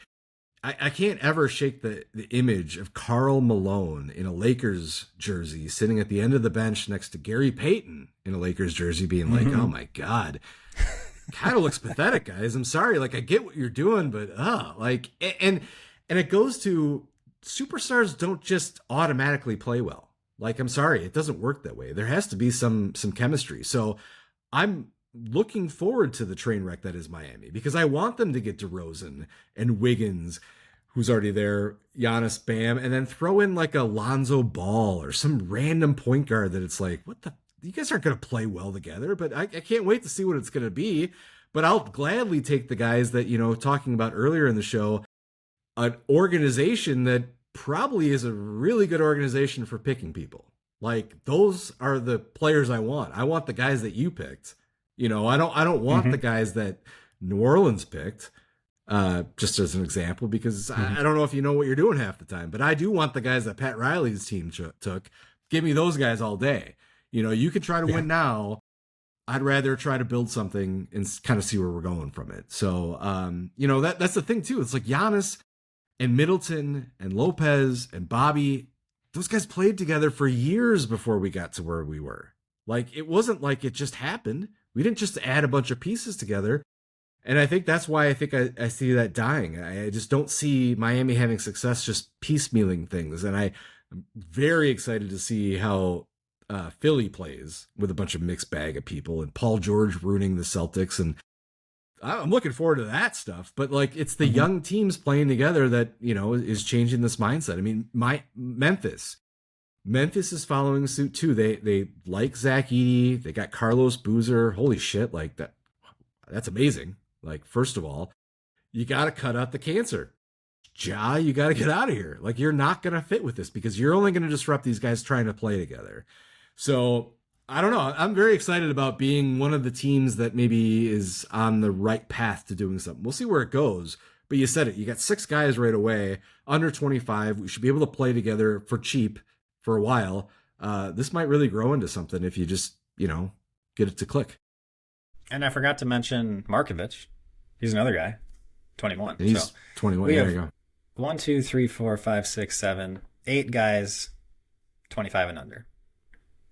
I can't ever shake the image of Karl Malone in a Lakers jersey sitting at the end of the bench next to Gary Payton in a Lakers jersey being like, oh my God, kind of looks pathetic, guys. I'm sorry. Like I get what you're doing, but and it goes to superstars don't just automatically play well. Like, I'm sorry, it doesn't work that way. There has to be some chemistry. So I'm looking forward to the train wreck that is Miami, because I want them to get DeRozan and Wiggins, who's already there, Giannis, Bam, and then throw in like a Lonzo Ball or some random point guard that it's like, you guys aren't going to play well together, but I can't wait to see what it's going to be. But I'll gladly take the guys that, talking about earlier in the show, an organization that probably is a really good organization for picking people. Like, those are the players I want. I want the guys that you picked. I don't want the guys that New Orleans picked, just as an example, because I don't know if you know what you're doing half the time, but I do want the guys that Pat Riley's team took. Give me those guys all day. You can try to win now. I'd rather try to build something and kind of see where we're going from it. So, that's the thing too. It's like Giannis and Middleton and Lopez and Bobby, those guys played together for years before we got to where we were. Like, it wasn't like it just happened. We didn't just add a bunch of pieces together. And I think that's why I see that dying. I just don't see Miami having success just piecemealing things. And I'm very excited to see how Philly plays with a bunch of mixed bag of people and Paul George ruining the Celtics. And I'm looking forward to that stuff. But like, it's the young teams playing together that, is changing this mindset. I mean, Memphis is following suit too. They like Zach Edey. They got Carlos Boozer. Holy shit. Like that's amazing. Like, first of all, you got to cut out the cancer. Ja, you got to get out of here. Like, you're not going to fit with this because you're only going to disrupt these guys trying to play together. So I don't know. I'm very excited about being one of the teams that maybe is on the right path to doing something. We'll see where it goes. But you said it. You got 6 guys right away, under 25. We should be able to play together for cheap for a while. This might really grow into something if you just, get it to click. And I forgot to mention Markovic. He's another guy, 21. And he's 21. There you go. 1, 2, 3, 4, 5, 6, 7, 8 guys, 25 and under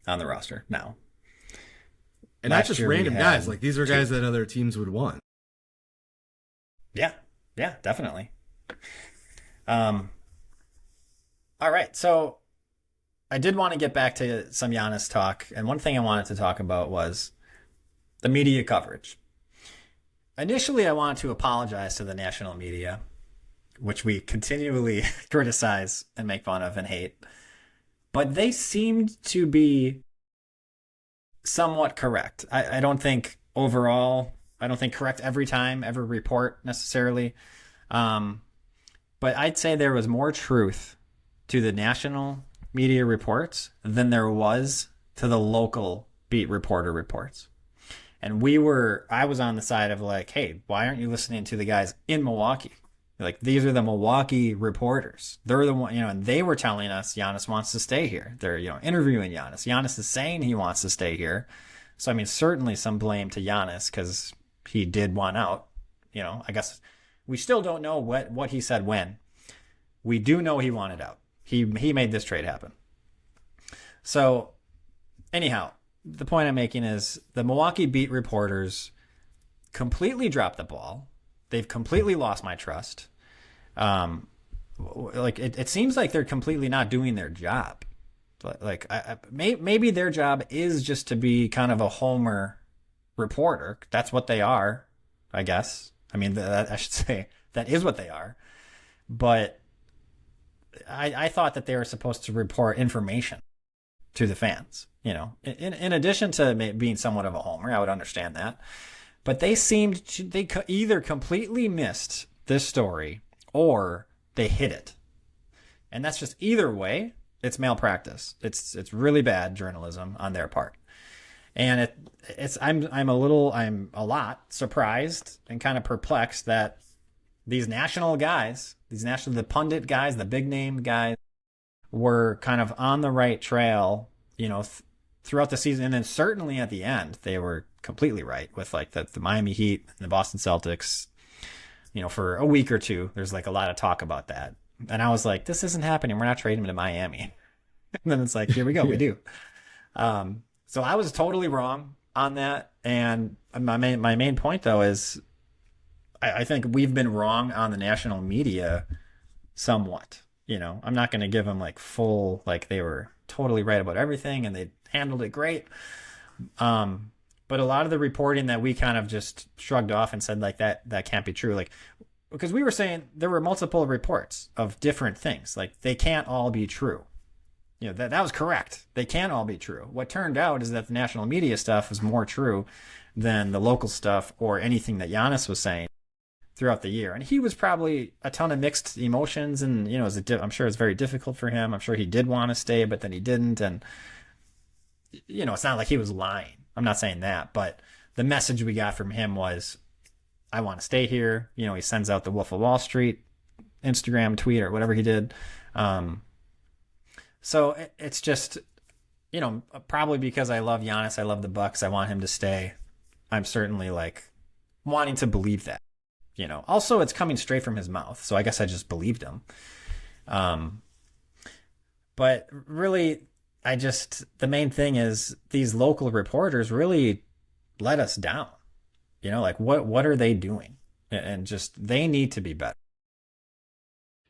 on the roster now. And not just random guys. Like, these are guys that other teams would want. Yeah, definitely. All right, so I did want to get back to some Giannis talk, and one thing I wanted to talk about was the media coverage. Initially, I wanted to apologize to the national media, which we continually criticize and make fun of and hate, but they seemed to be somewhat correct. I don't think overall, I don't think correct every time, every report necessarily, but I'd say there was more truth to the national media reports than there was to the local beat reporter reports. And I was on the side of like, hey, why aren't you listening to the guys in Milwaukee? Like, these are the Milwaukee reporters. They're the one, and they were telling us Giannis wants to stay here. They're, interviewing Giannis. Giannis is saying he wants to stay here. So, I mean, certainly some blame to Giannis because he did want out. I guess we still don't know what he said when. We do know he wanted out. He made this trade happen. So, anyhow, the point I'm making is the Milwaukee beat reporters completely dropped the ball. They've completely lost my trust. It seems like they're completely not doing their job. Like, maybe their job is just to be kind of a homer reporter. That's what they are. I guess. I mean, I should say that is what they are. But I thought that they were supposed to report information to the fans. In addition to being somewhat of a homer, I would understand that. But they seemed they either completely missed this story or they hid it, and that's just either way. It's malpractice. It's really bad journalism on their part, and I'm a lot surprised and kind of perplexed that these national guys, the pundit guys, the big name guys, were kind of on the right trail, throughout the season, and then certainly at the end they were completely right with like the Miami Heat and the Boston Celtics. For a week or two, there's like a lot of talk about that, and I was like, this isn't happening. We're not trading him to Miami. And then it's like, here we go, we do. So I was totally wrong on that, and my main point though is I think we've been wrong on the national media somewhat. I'm not going to give them like full, like they were totally right about everything and they handled it great. But a lot of the reporting that we kind of just shrugged off and said like that can't be true. Like, because we were saying there were multiple reports of different things. Like they can't all be true. That was correct. They can't all be true. What turned out is that the national media stuff was more true than the local stuff or anything that Giannis was saying throughout the year. And he was probably a ton of mixed emotions, and I'm sure it's very difficult for him. I'm sure he did want to stay, but then he didn't. And it's not like he was lying. I'm not saying that, but the message we got from him was, I want to stay here. He sends out the Wolf of Wall Street Instagram tweet or whatever he did. So it's just, probably because I love Giannis, I love the Bucks, I want him to stay. I'm certainly like wanting to believe that. Also it's coming straight from his mouth, so I guess I just believed him. But really, the main thing is these local reporters really let us down. Like what are they doing? And just, they need to be better.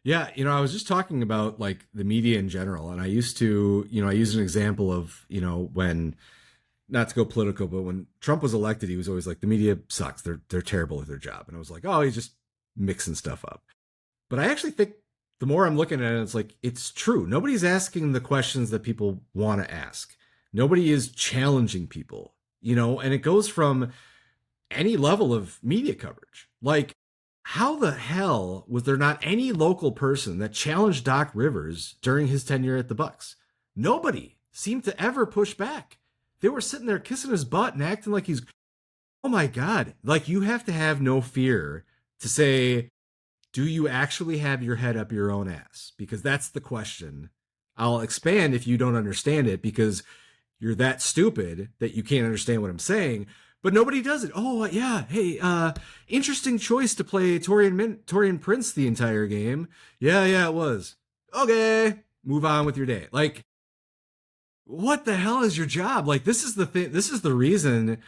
Yeah, I was just talking about like the media in general, and I used to, I use an example of, when, not to go political, but when Trump was elected, he was always like, the media sucks. They're terrible at their job. And I was like, oh, he's just mixing stuff up. But I actually think the more I'm looking at it, it's like, it's true. Nobody's asking the questions that people want to ask. Nobody is challenging people, and it goes from any level of media coverage. Like, how the hell was there not any local person that challenged Doc Rivers during his tenure at the Bucks? Nobody seemed to ever push back. They were sitting there kissing his butt and acting like he's, oh my God. Like, you have to have no fear to say, do you actually have your head up your own ass? Because that's the question. I'll expand if you don't understand it, because you're that stupid that you can't understand what I'm saying. But nobody does it. Oh, yeah. Hey, interesting choice to play Torian Prince the entire game. Yeah, it was. Okay, move on with your day. Like, what the hell is your job? Like, this is the thing. This is the reason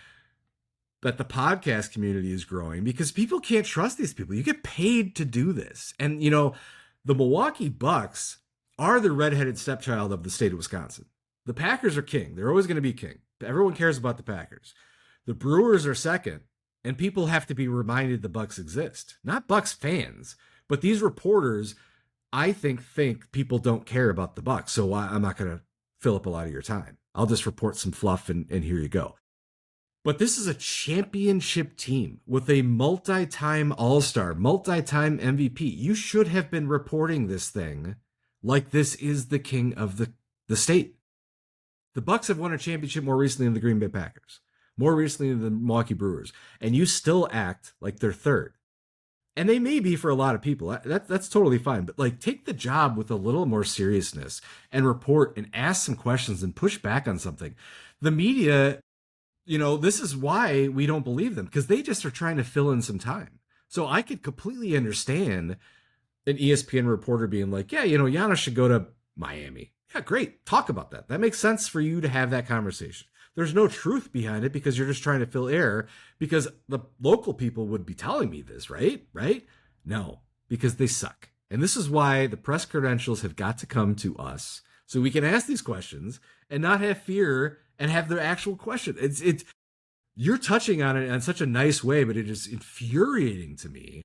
that the podcast community is growing, because people can't trust these people. You get paid to do this. And, the Milwaukee Bucks are the redheaded stepchild of the state of Wisconsin. The Packers are king. They're always going to be king. Everyone cares about the Packers. The Brewers are second, and people have to be reminded the Bucks exist. Not Bucks fans, but these reporters, I think people don't care about the Bucks. So I'm not going to fill up a lot of your time. I'll just report some fluff and here you go. But this is a championship team with a multi-time All-Star, multi-time MVP. You should have been reporting this thing like this is the king of the state. The Bucks have won a championship more recently than the Green Bay Packers, more recently than the Milwaukee Brewers, and you still act like they're third. And they may be for a lot of people. That's totally fine. But like, take the job with a little more seriousness and report and ask some questions and push back on something. The media, this is why we don't believe them, because they just are trying to fill in some time. So I could completely understand an ESPN reporter being like, yeah, Giannis should go to Miami. Yeah, great. Talk about that. That makes sense for you to have that conversation. There's no truth behind it because you're just trying to fill air, because the local people would be telling me this, right? Right? No, because they suck. And this is why the press credentials have got to come to us so we can ask these questions and not have fear and have the actual question. you're touching on it in such a nice way, but it is infuriating to me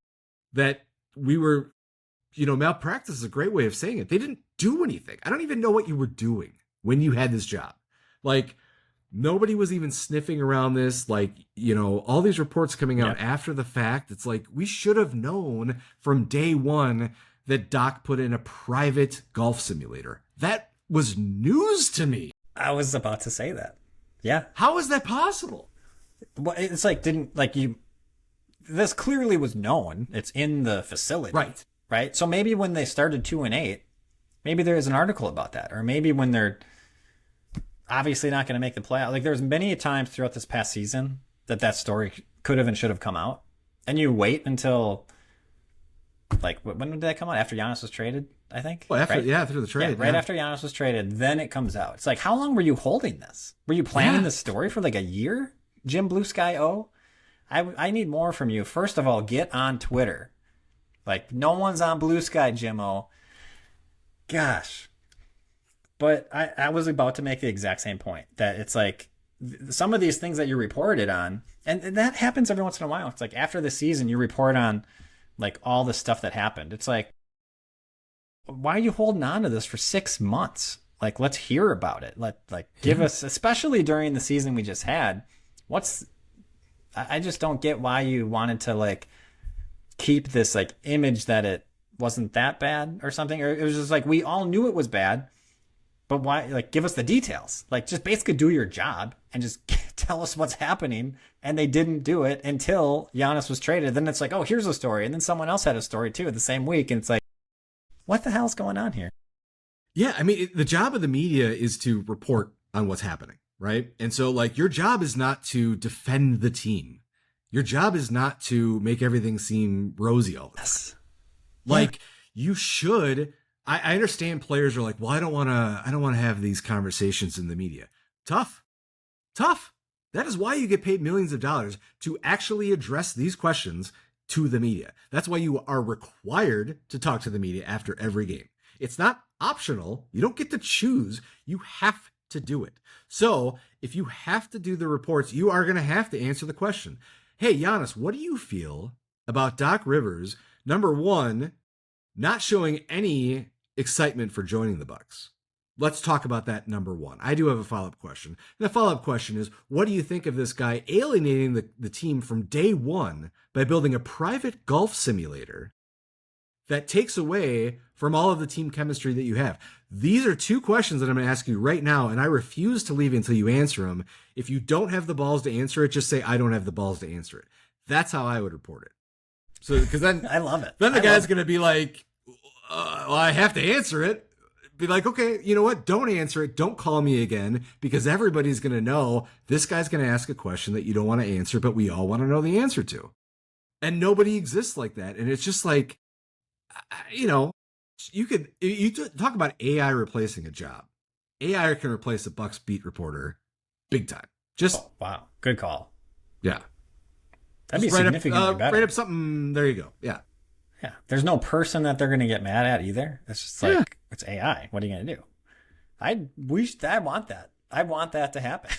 that we were, malpractice is a great way of saying it. They didn't do anything. I don't even know what you were doing when you had this job. Like, nobody was even sniffing around this. Like, all these reports coming out after the fact. It's like, we should have known from day one that Doc put in a private golf simulator. That was news to me. I was about to say that. Yeah. How is that possible? Well, it's like, this clearly was known. It's in the facility. Right. So maybe when they started 2-8, maybe there is an article about that. Or maybe when they're obviously not going to make the playoff. Like, there's many times throughout this past season that story could have and should have come out. And you wait until, like, when did that come out? After Giannis was traded, I think? Well, after the trade. Yeah, right after Giannis was traded, then it comes out. It's like, how long were you holding this? Were you planning this story for like a year? Jim Blue Sky O? I need more from you. First of all, get on Twitter. Like, no one's on Blue Sky, Jim O. Gosh. But I was about to make the exact same point, that it's like some of these things that you reported on, and that happens every once in a while. It's like after the season, you report on like all the stuff that happened. It's like, why are you holding on to this for 6 months? Like, let's hear about it. Give us, especially during the season we just had. I just don't get why you wanted to like keep this like image that it wasn't that bad or something. Or it was just like, we all knew it was bad. But why, like, give us the details. Like, just basically do your job and just tell us what's happening. And they didn't do it until Giannis was traded. Then it's like, oh, here's a story. And then someone else had a story, too, the same week. And it's like, what the hell's going on here? Yeah, I mean, the job of the media is to report on what's happening, right? And so, like, your job is not to defend the team. Your job is not to make everything seem rosy all the time. Yes. Like, you should... I understand players are like, well, I don't want to have these conversations in the media. Tough. That is why you get paid millions of dollars, to actually address these questions to the media. That's why you are required to talk to the media after every game. It's not optional. You don't get to choose. You have to do it. So if you have to do the reports, you are going to have to answer the question. Hey, Giannis, what do you feel about Doc Rivers, number one, not showing any excitement for joining the Bucks? Let's talk about that, number one. I do have a follow-up question. And the follow-up question is, what do you think of this guy alienating the team from day one by building a private golf simulator that takes away from all of the team chemistry that you have? These are two questions that I'm going to ask you right now, and I refuse to leave until you answer them. If you don't have the balls to answer it, just say, I don't have the balls to answer it. That's how I would report it. So, because then I love it. Then the guy's going to be like, well, I have to answer it. Be like, okay, you know what? Don't answer it. Don't call me again, because everybody's going to know this guy's going to ask a question that you don't want to answer, but we all want to know the answer to. And nobody exists like that. And it's just like, you talk about AI replacing a job. AI can replace a Bucks beat reporter big time. Wow. Good call. Yeah. That'd be significantly better. Write up something. There you go. Yeah. Yeah. There's no person that they're going to get mad at either. It's just like, it's AI. What are you going to do? I want that. I want that to happen.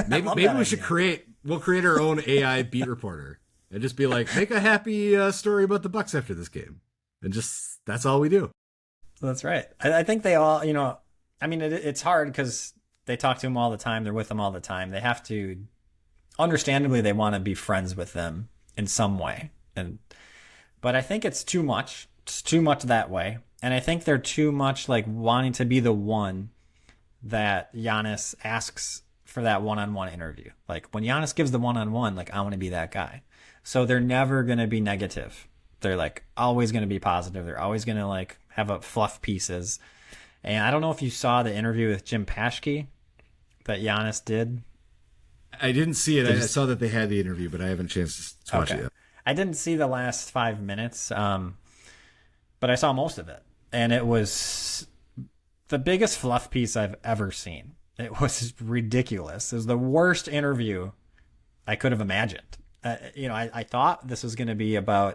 Maybe we should create our own AI beat reporter and just be like, make a happy story about the Bucks after this game. And just, that's all we do. That's right. I think they all, it's hard because they talk to him all the time. They're with him all the time. They have to, understandably, they want to be friends with them in some way. But I think it's too much. It's too much that way. And I think they're too much like wanting to be the one that Giannis asks for that one-on-one interview. Like when Giannis gives the one-on-one, like I want to be that guy. So they're never going to be negative. They're like always going to be positive. They're always going to like have up fluff pieces. And I don't know if you saw the interview with Jim Paschke that Giannis did. I didn't see it. I saw that they had the interview, but I haven't a chance to watch it yet. I didn't see the last 5 minutes, but I saw most of it. And it was the biggest fluff piece I've ever seen. It was ridiculous. It was the worst interview I could have imagined. I thought this was going to be about,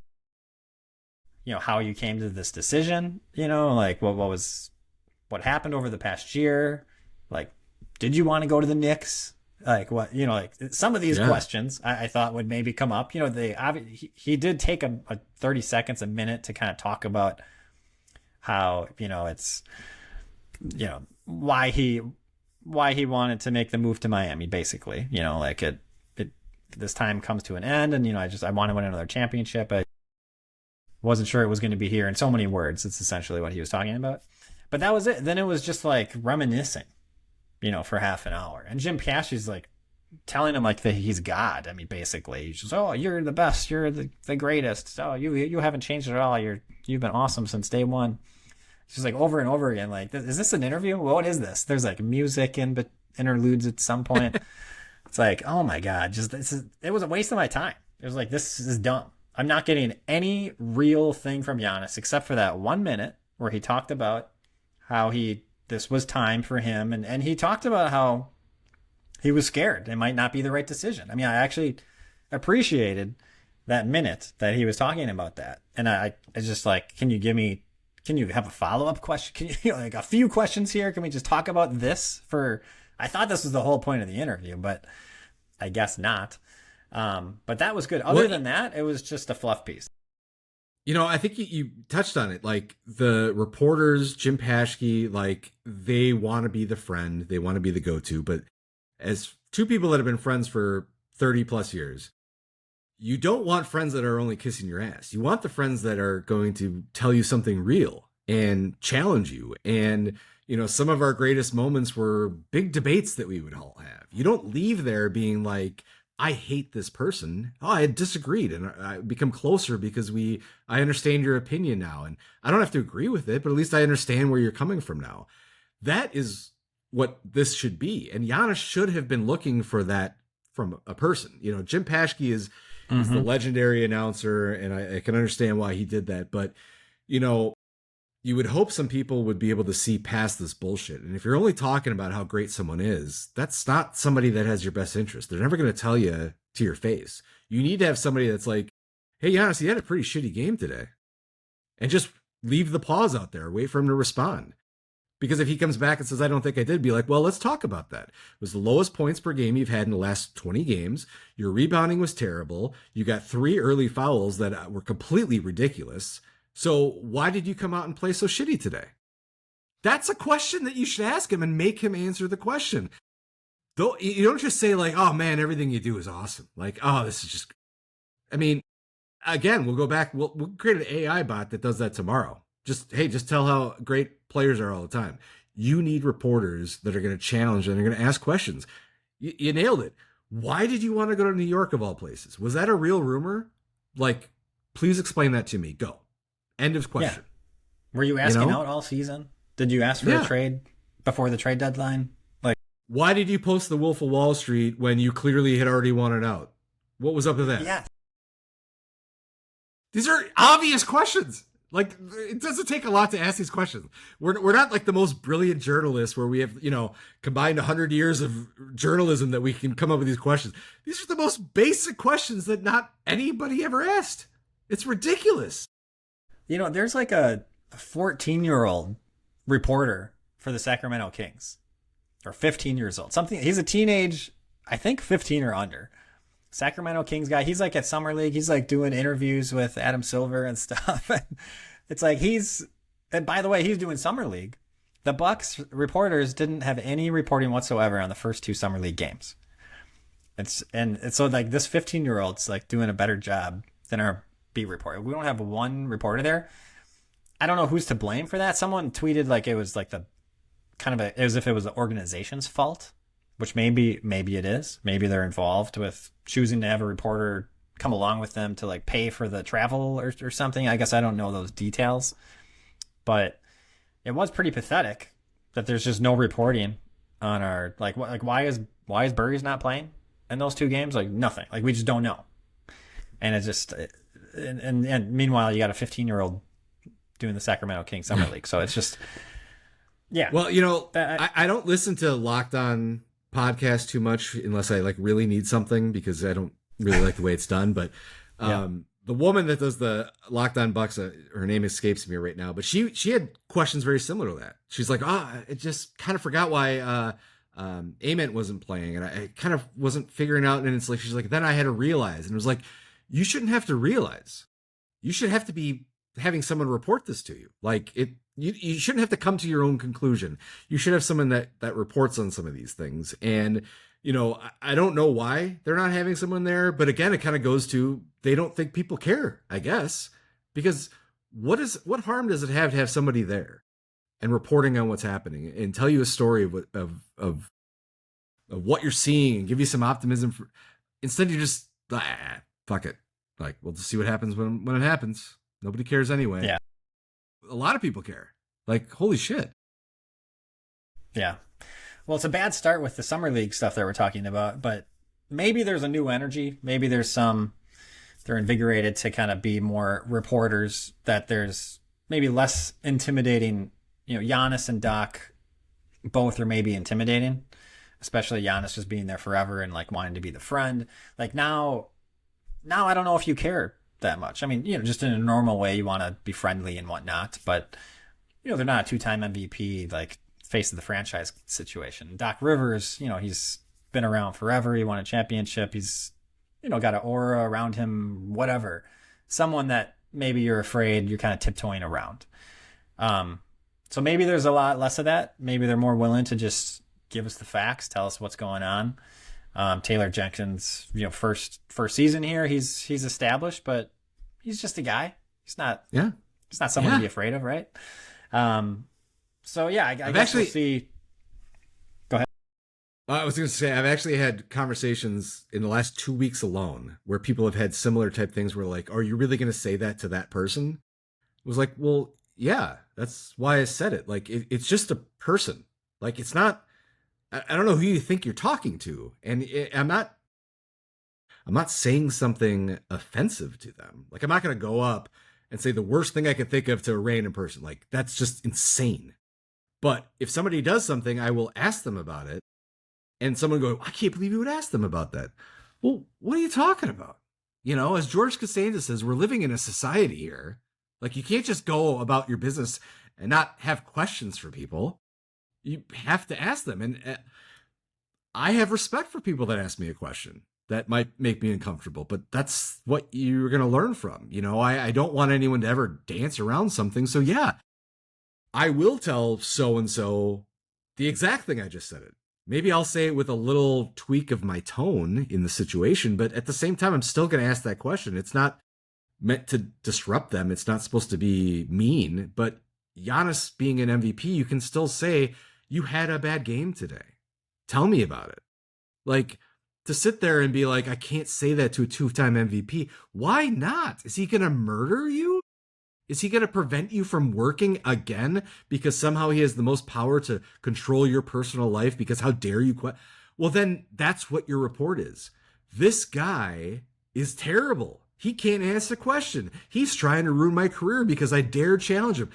how you came to this decision, like what happened over the past year. Like, did you want to go to the Knicks? Like what, like some of these questions I thought would maybe come up. He did take a 30 seconds, a minute to kind of talk about how, it's, why he wanted to make the move to Miami, basically, like it this time comes to an end, and I want to win another championship. I wasn't sure it was going to be here. In so many words, it's essentially what he was talking about. But that was it. Then it was just like reminiscing, for half an hour. And Jim Paschke's like telling him like that he's God. I mean, basically, he's just, oh, you're the best, you're the greatest. Oh, you haven't changed at all. You've been awesome since day one. It's just like over and over again. Like, is this an interview? What is this? There's like music and interludes at some point. It's like, oh my God, it was a waste of my time. It was like, this is dumb. I'm not getting any real thing from Giannis except for that 1 minute where he talked about how this was time for him. And he talked about how he was scared. It might not be the right decision. I mean, I actually appreciated that minute that he was talking about that. And I just like, can you have a follow-up question? Can you, like a few questions here? Can we just talk about this I thought this was the whole point of the interview, but I guess not. But that was good. Other than that, it was just a fluff piece. I think you touched on it. Like the reporters, Jim Paschke, like they want to be the friend. They want to be the go-to. But as two people that have been friends for 30 plus years, you don't want friends that are only kissing your ass. You want the friends that are going to tell you something real and challenge you. And, some of our greatest moments were big debates that we would all have. You don't leave there being like, I hate this person. Oh, I disagreed and I become closer because I understand your opinion now. And I don't have to agree with it, but at least I understand where you're coming from now. That is what this should be. And Giannis should have been looking for that from a person. Jim Paschke is the legendary announcer, and I can understand why he did that. But, you would hope some people would be able to see past this bullshit. And if you're only talking about how great someone is, that's not somebody that has your best interest. They're never going to tell you to your face. You need to have somebody that's like, hey, Giannis, you had a pretty shitty game today. And just leave the pause out there. Wait for him to respond. Because if he comes back and says, I don't think I did, be like, well, let's talk about that. It was the lowest points per game you've had in the last 20 games. Your rebounding was terrible. You got 3 early fouls that were completely ridiculous. So why did you come out and play so shitty today? That's a question that you should ask him and make him answer the question. Though you don't just say like, oh man, everything you do is awesome. Like, oh, this is just, I mean, again, we'll go back. We'll create an AI bot that does that tomorrow. Just tell how great players are all the time. You need reporters that are going to challenge and are going to ask questions. You nailed it. Why did you want to go to New York of all places? Was that a real rumor? Like, please explain that to me. Go. End of question. Yeah. Were you asking out all season? Did you ask for a trade before the trade deadline? Like, why did you post the Wolf of Wall Street when you clearly had already wanted out? What was up with that? Yeah. These are obvious questions. Like, it doesn't take a lot to ask these questions. We're not like the most brilliant journalists where we have, combined 100 years of journalism that we can come up with these questions. These are the most basic questions that not anybody ever asked. It's ridiculous. There's like a 14-year-old reporter for the Sacramento Kings, or 15 years old. He's a teenage, I think 15 or under. Sacramento Kings guy. He's like at Summer League. He's like doing interviews with Adam Silver and stuff. It's like and by the way, he's doing Summer League. The Bucks reporters didn't have any reporting whatsoever on the first 2 Summer League games. And so like this 15-year-old's like doing a better job than our beat reporter. We don't have one reporter there. I don't know who's to blame for that. Someone tweeted like it was like as if it was the organization's fault, which maybe it is. Maybe they're involved with choosing to have a reporter come along with them to like pay for the travel or something. I guess I don't know those details, but it was pretty pathetic that there's just no reporting on our why is Burries not playing in those 2 games? Like nothing. Like we just don't know. And it's just and meanwhile you got a 15-year-old doing the Sacramento Kings Summer League. So it's just Well, I don't listen to Locked On podcast too much unless I like really need something because I don't really like the way it's done. But the woman that does the Locked On Bucks, her name escapes me right now, but she had questions very similar to that. She's like, I just kind of forgot why Ament wasn't playing, and I kind of wasn't figuring out. And it's like she's like, then I had to realize, and it was like, you shouldn't have to realize. You should have to be having someone report this to you. Like it, you shouldn't have to come to your own conclusion. You should have someone that reports on some of these things. And I don't know why they're not having someone there, but again, it kind of goes to they don't think people care, I guess, because what harm does it have to have somebody there and reporting on what's happening and tell you a story of what you're seeing and give you some optimism instead you just fuck it, like we'll just see what happens when it happens. Nobody cares anyway. Yeah, a lot of people care. Like, holy shit. Yeah. Well, it's a bad start with the summer league stuff that we're talking about, but maybe there's a new energy. Maybe they're invigorated to kind of be more reporters, that there's maybe less intimidating. Giannis and Doc both are maybe intimidating, especially Giannis just being there forever and like wanting to be the friend. Like now I don't know if you care that much. I mean, just in a normal way, you want to be friendly and whatnot, but they're not a two-time MVP, like face of the franchise situation. Doc Rivers, he's been around forever. He won a championship. He's, got an aura around him, whatever. Someone that maybe you're afraid you're kind of tiptoeing around. So maybe there's a lot less of that. Maybe they're more willing to just give us the facts, tell us what's going on. Taylor Jenkins, first season here, he's established, but he's just a guy. He's not someone to be afraid of, right? So yeah, I guess we'll see. Go ahead. I was going to say, I've actually had conversations in the last 2 weeks alone where people have had similar type things where like, are you really going to say that to that person? It was like, well, yeah, that's why I said it. Like, it's just a person. Like, it's not, I don't know who you think you're talking to. And I'm not saying something offensive to them. Like, I'm not going to go up and say the worst thing I could think of to a random person. Like, that's just insane. But if somebody does something, I will ask them about it. And someone go, I can't believe you would ask them about that. Well, what are you talking about? As George Costanza says, we're living in a society here. Like, you can't just go about your business and not have questions for people. You have to ask them. And I have respect for people that ask me a question that might make me uncomfortable, but that's what you're going to learn from. I don't want anyone to ever dance around something. So yeah, I will tell so-and-so the exact thing I just said it. Maybe I'll say it with a little tweak of my tone in the situation, but at the same time, I'm still going to ask that question. It's not meant to disrupt them. It's not supposed to be mean, but Giannis being an MVP, you can still say, you had a bad game today. Tell me about it. Like, to sit there and be like, I can't say that to a two-time MVP. Why not? Is he going to murder you? Is he going to prevent you from working again because somehow he has the most power to control your personal life? Because how dare you quit? Well, then that's what your report is. This guy is terrible. He can't answer a question. He's trying to ruin my career because I dare challenge him.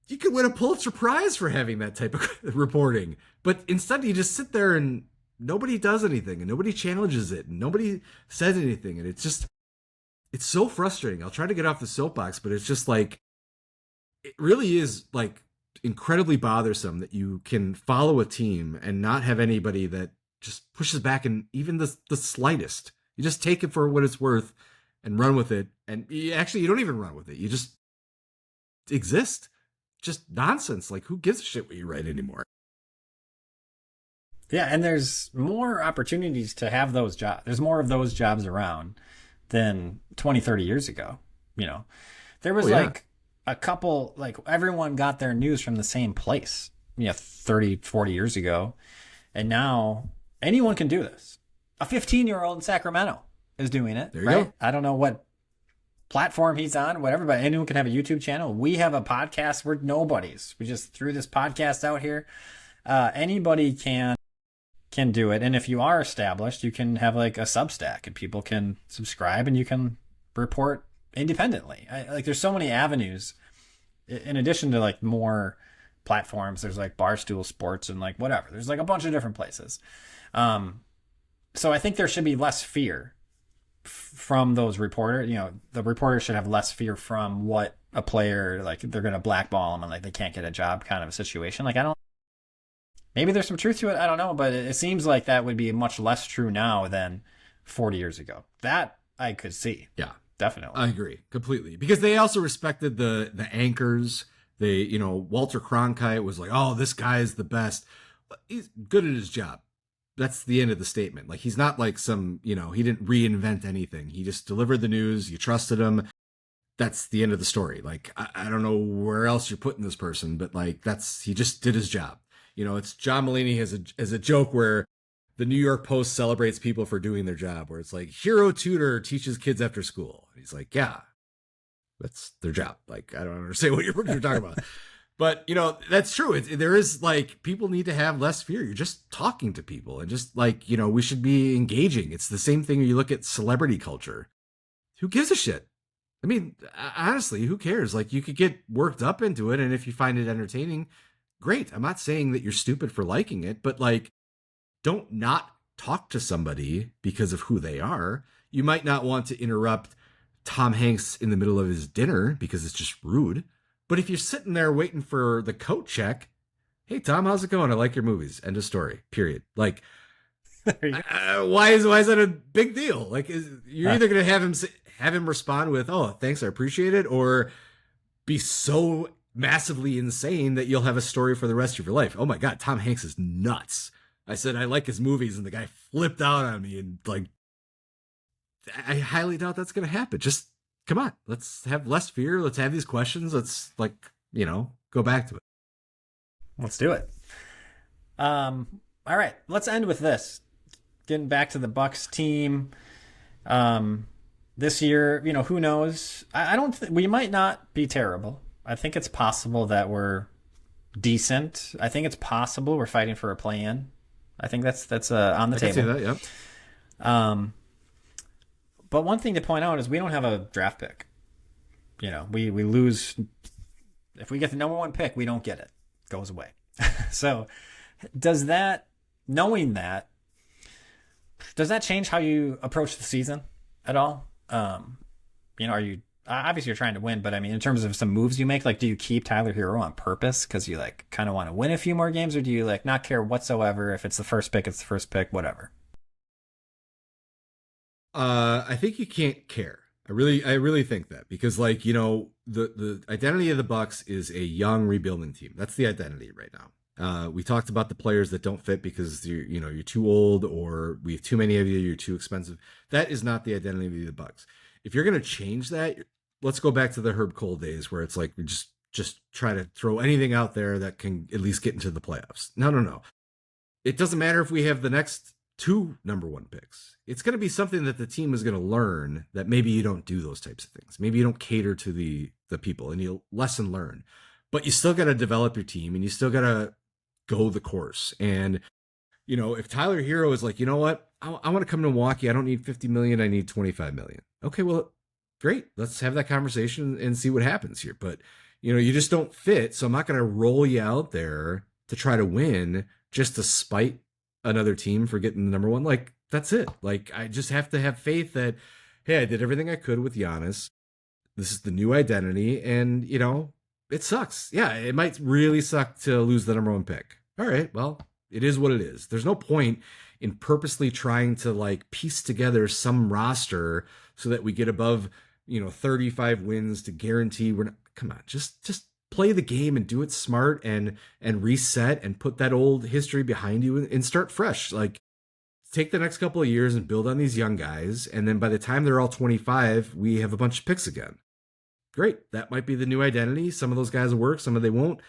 You could win a Pulitzer Prize for having that type of reporting. But instead, you just sit there and nobody does anything and nobody challenges it and nobody says anything. And it's so frustrating. I'll try to get off the soapbox, but it's just like, it really is like incredibly bothersome that you can follow a team and not have anybody that just pushes back in even the slightest. You just take it for what it's worth and run with it. And you don't even run with it. You just exist. Just nonsense. Like, who gives a shit what you write anymore? Yeah, and there's more opportunities to have those jobs. There's more of those jobs around than 20, 30 years ago. There was like a couple, like everyone got their news from the same place, 30, 40 years ago. And now anyone can do this. A 15-year-old in Sacramento is doing it. There you go. I don't know what platform he's on, whatever, but anyone can have a YouTube channel. We have a podcast. We're nobodies. We just threw this podcast out here. Anybody can do it. And if you are established, you can have like a Substack and people can subscribe and you can report independently. There's so many avenues in addition to like more platforms. There's like Barstool Sports and like whatever. There's like a bunch of different places. So I think there should be less fear from those reporters. The reporters should have less fear from what a player, like they're going to blackball them and like they can't get a job kind of a situation. Like, Maybe there's some truth to it. I don't know, but it seems like that would be much less true now than 40 years ago. That I could see. Yeah, Definitely. I agree completely, because they also respected the anchors. They, Walter Cronkite was like, oh, this guy is the best. He's good at his job. That's the end of the statement. Like, he's not like some, he didn't reinvent anything. He just delivered the news. You trusted him. That's the end of the story. Like, I don't know where else you're putting this person, but like, he just did his job. It's John Mulaney has a joke where the New York Post celebrates people for doing their job, where it's like, hero tutor teaches kids after school. And he's like, yeah, that's their job. Like, I don't understand what you're talking about. But, that's true. There is like, people need to have less fear. You're just talking to people, and just like, we should be engaging. It's the same thing when you look at celebrity culture. Who gives a shit? I mean, honestly, who cares? Like, you could get worked up into it, and if you find it entertaining, great. I'm not saying that you're stupid for liking it, but like, don't not talk to somebody because of who they are. You might not want to interrupt Tom Hanks in the middle of his dinner because it's just rude. But if you're sitting there waiting for the coat check, hey, Tom, how's it going? I like your movies. End of story. Period. Like, why is that a big deal? Like, you're either going to have him respond with, oh, thanks, I appreciate it, or be so massively insane that you'll have a story for the rest of your life. Oh my God, Tom Hanks is nuts. I said I like his movies, and the guy flipped out on me, and like, I highly doubt that's going to happen. Just come on, let's have less fear. Let's have these questions. Let's go back to it. Let's do it. All right, let's end with this. Getting back to the Bucks team. This year, who knows? We might not be terrible. I think it's possible that we're decent. I think it's possible we're fighting for a play-in. I think that's on the table. I can see that, yeah. But one thing to point out is we don't have a draft pick. We lose. If we get the number one pick, we don't get it. It goes away. So knowing that, does that change how you approach the season at all? Are you obviously you're trying to win, but I mean, in terms of some moves you make, like, do you keep Tyler Hero on purpose because you like kind of want to win a few more games, or do you like not care whatsoever if it's the first pick, it's the first pick, whatever? I think you can't care. I really think that, because like, the identity of the Bucks is a young rebuilding team. That's the identity right now. We talked about the players that don't fit because you're too old, or we have too many of you, you're too expensive. That is not the identity of the Bucks. If you're going to change that, let's go back to the Herb Cole days, where it's like, we just try to throw anything out there that can at least get into the playoffs. No. It doesn't matter if we have the next 2 number 1 picks. It's going to be something that the team is going to learn, that maybe you don't do those types of things. Maybe you don't cater to the people, and you'll lesson learn. But you still got to develop your team, and you still got to go the course. And, if Tyler Hero is like, you know what, I want to come to Milwaukee. I don't need 50 million. I need 25 million. Okay, well, great. Let's have that conversation and see what happens here. But, you just don't fit. So I'm not going to roll you out there to try to win just to spite another team for getting the number 1. Like, that's it. Like, I just have to have faith that, hey, I did everything I could with Giannis. This is the new identity. And, it sucks. Yeah, it might really suck to lose the number 1 pick. All right, well, it is what it is. There's no point in purposely trying to like piece together some roster so that we get above, 35 wins to guarantee we're not. Come on, just play the game and do it smart, and reset and put that old history behind you, and start fresh. Like, take the next couple of years and build on these young guys, and then by the time they're all 25, we have a bunch of picks again. Great. That might be the new identity. Some of those guys will work, some of they won't.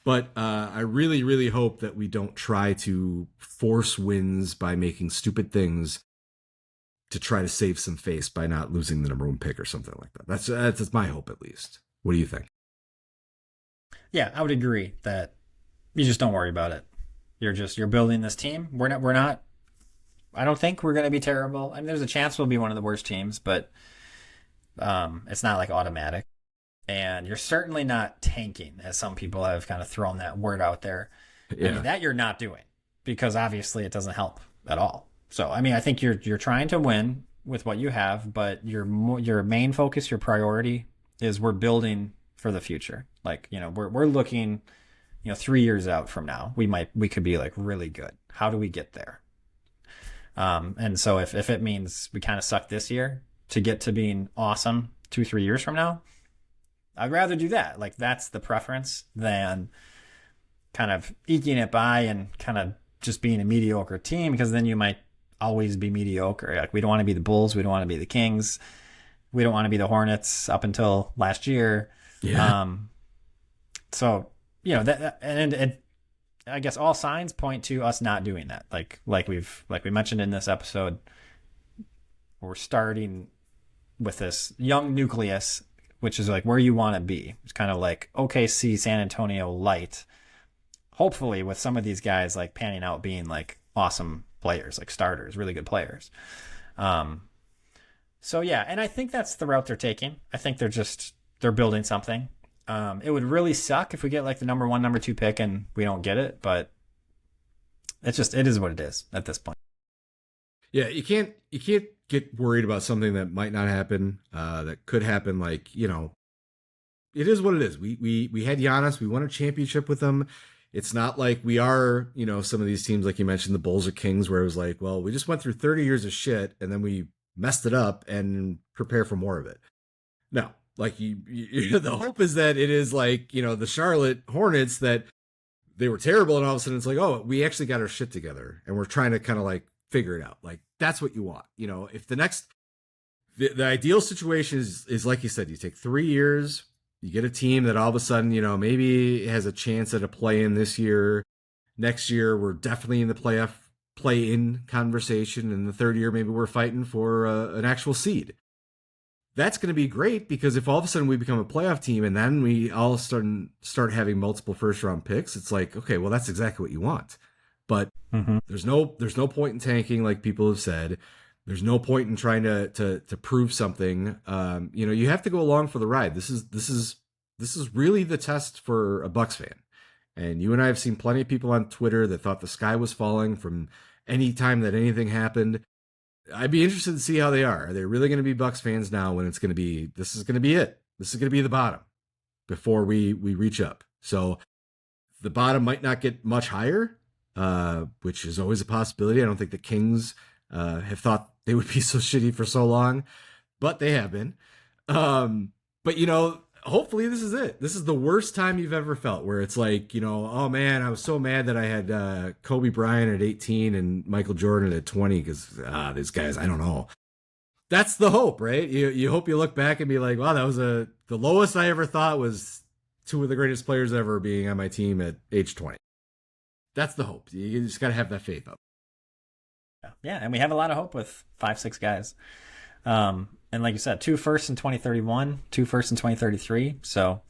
But I really, really hope that we don't try to force wins by making stupid things to try to save some face by not losing the number 1 pick or something like that. That's my hope, at least. What do you think? Yeah, I would agree that you just don't worry about it. You're building this team. We're not. I don't think we're going to be terrible. I mean, there's a chance we'll be one of the worst teams, but it's not like automatic. And you're certainly not tanking, as some people have kind of thrown that word out there. Yeah. I mean, that you're not doing, because obviously it doesn't help at all. So, I mean, I think you're trying to win with what you have, but your main focus, your priority is we're building for the future. Like, we're looking 3 years out from now, we could be like really good. How do we get there? And so if it means we kind of suck this year to get to being awesome 2-3 years from now, I'd rather do that. Like, that's the preference than kind of eking it by and kind of just being a mediocre team, because then you might always be mediocre. Like, we don't want to be the Bulls. We don't want to be the Kings. We don't want to be the Hornets up until last year. Yeah. So, and I guess all signs point to us not doing that. Like we mentioned in this episode, we're starting with this young nucleus, which is like where you want to be. It's kind of like OKC, San Antonio light. Hopefully, with some of these guys like panning out being like awesome players, like starters, really good players. So yeah, and I think that's the route they're taking. I think they're building something. It would really suck if we get like the number 1, number 2 pick and we don't get it, but it is what it is at this point. Yeah, you can't get worried about something that might not happen, that could happen. Like, it is what it is. We had Giannis, we won a championship with him. It's not like we are, some of these teams, like you mentioned, the Bulls or Kings, where it was like, well, we just went through 30 years of shit and then we messed it up and prepare for more of it. No, like the hope is that it is like, the Charlotte Hornets, that they were terrible and all of a sudden it's like, oh, we actually got our shit together and we're trying to kind of like figure it out. Like, that's what you want. If the ideal situation is like you said, you take 3 years, you get a team that all of a sudden, maybe has a chance at a play-in this year. Next year, we're definitely in the play-in conversation. And the third year, maybe we're fighting for an actual seed. That's going to be great, because if all of a sudden we become a playoff team and then we all start having multiple first-round picks, it's like, okay, well, that's exactly what you want. But there's no point in tanking, like people have said. There's no point in trying to prove something. You have to go along for the ride. This is really the test for a Bucks fan. And you and I have seen plenty of people on Twitter that thought the sky was falling from any time that anything happened. I'd be interested to see how they are. Are they really going to be Bucks fans now when this is going to be it? This is going to be the bottom before we reach up. So the bottom might not get much higher, which is always a possibility. I don't think the Kings have thought they would be so shitty for so long, but they have been. But hopefully this is it. This is the worst time you've ever felt, where it's like, oh man, I was so mad that I had Kobe Bryant at 18 and Michael Jordan at 20, because these guys, I don't know. That's the hope, right? You hope you look back and be like, wow, that was the lowest I ever thought was 2 of the greatest players ever being on my team at age 20. That's the hope. You just got to have that faith up. Yeah, and we have a lot of hope with 5-6 guys. And like you said, 2 firsts in 2031, 2 firsts in 2033. So,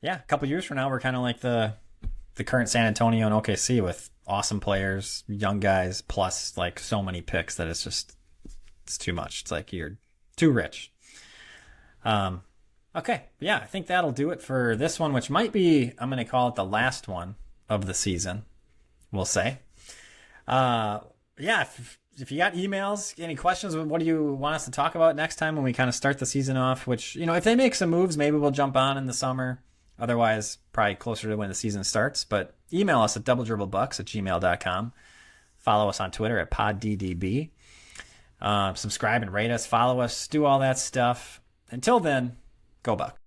yeah, a couple years from now, we're kind of like the current San Antonio and OKC, with awesome players, young guys, plus like so many picks that it's too much. It's like you're too rich. Okay, yeah, I think that'll do it for this one, which might be, I'm going to call it the last one of the season, we'll say. Yeah, if you got emails, any questions, what do you want us to talk about next time when we kind of start the season off? Which, if they make some moves, maybe we'll jump on in the summer. Otherwise, probably closer to when the season starts. But email us at doubledribblebucks@gmail.com. Follow us on Twitter at podddb. Subscribe and rate us. Follow us. Do all that stuff. Until then, go Bucks.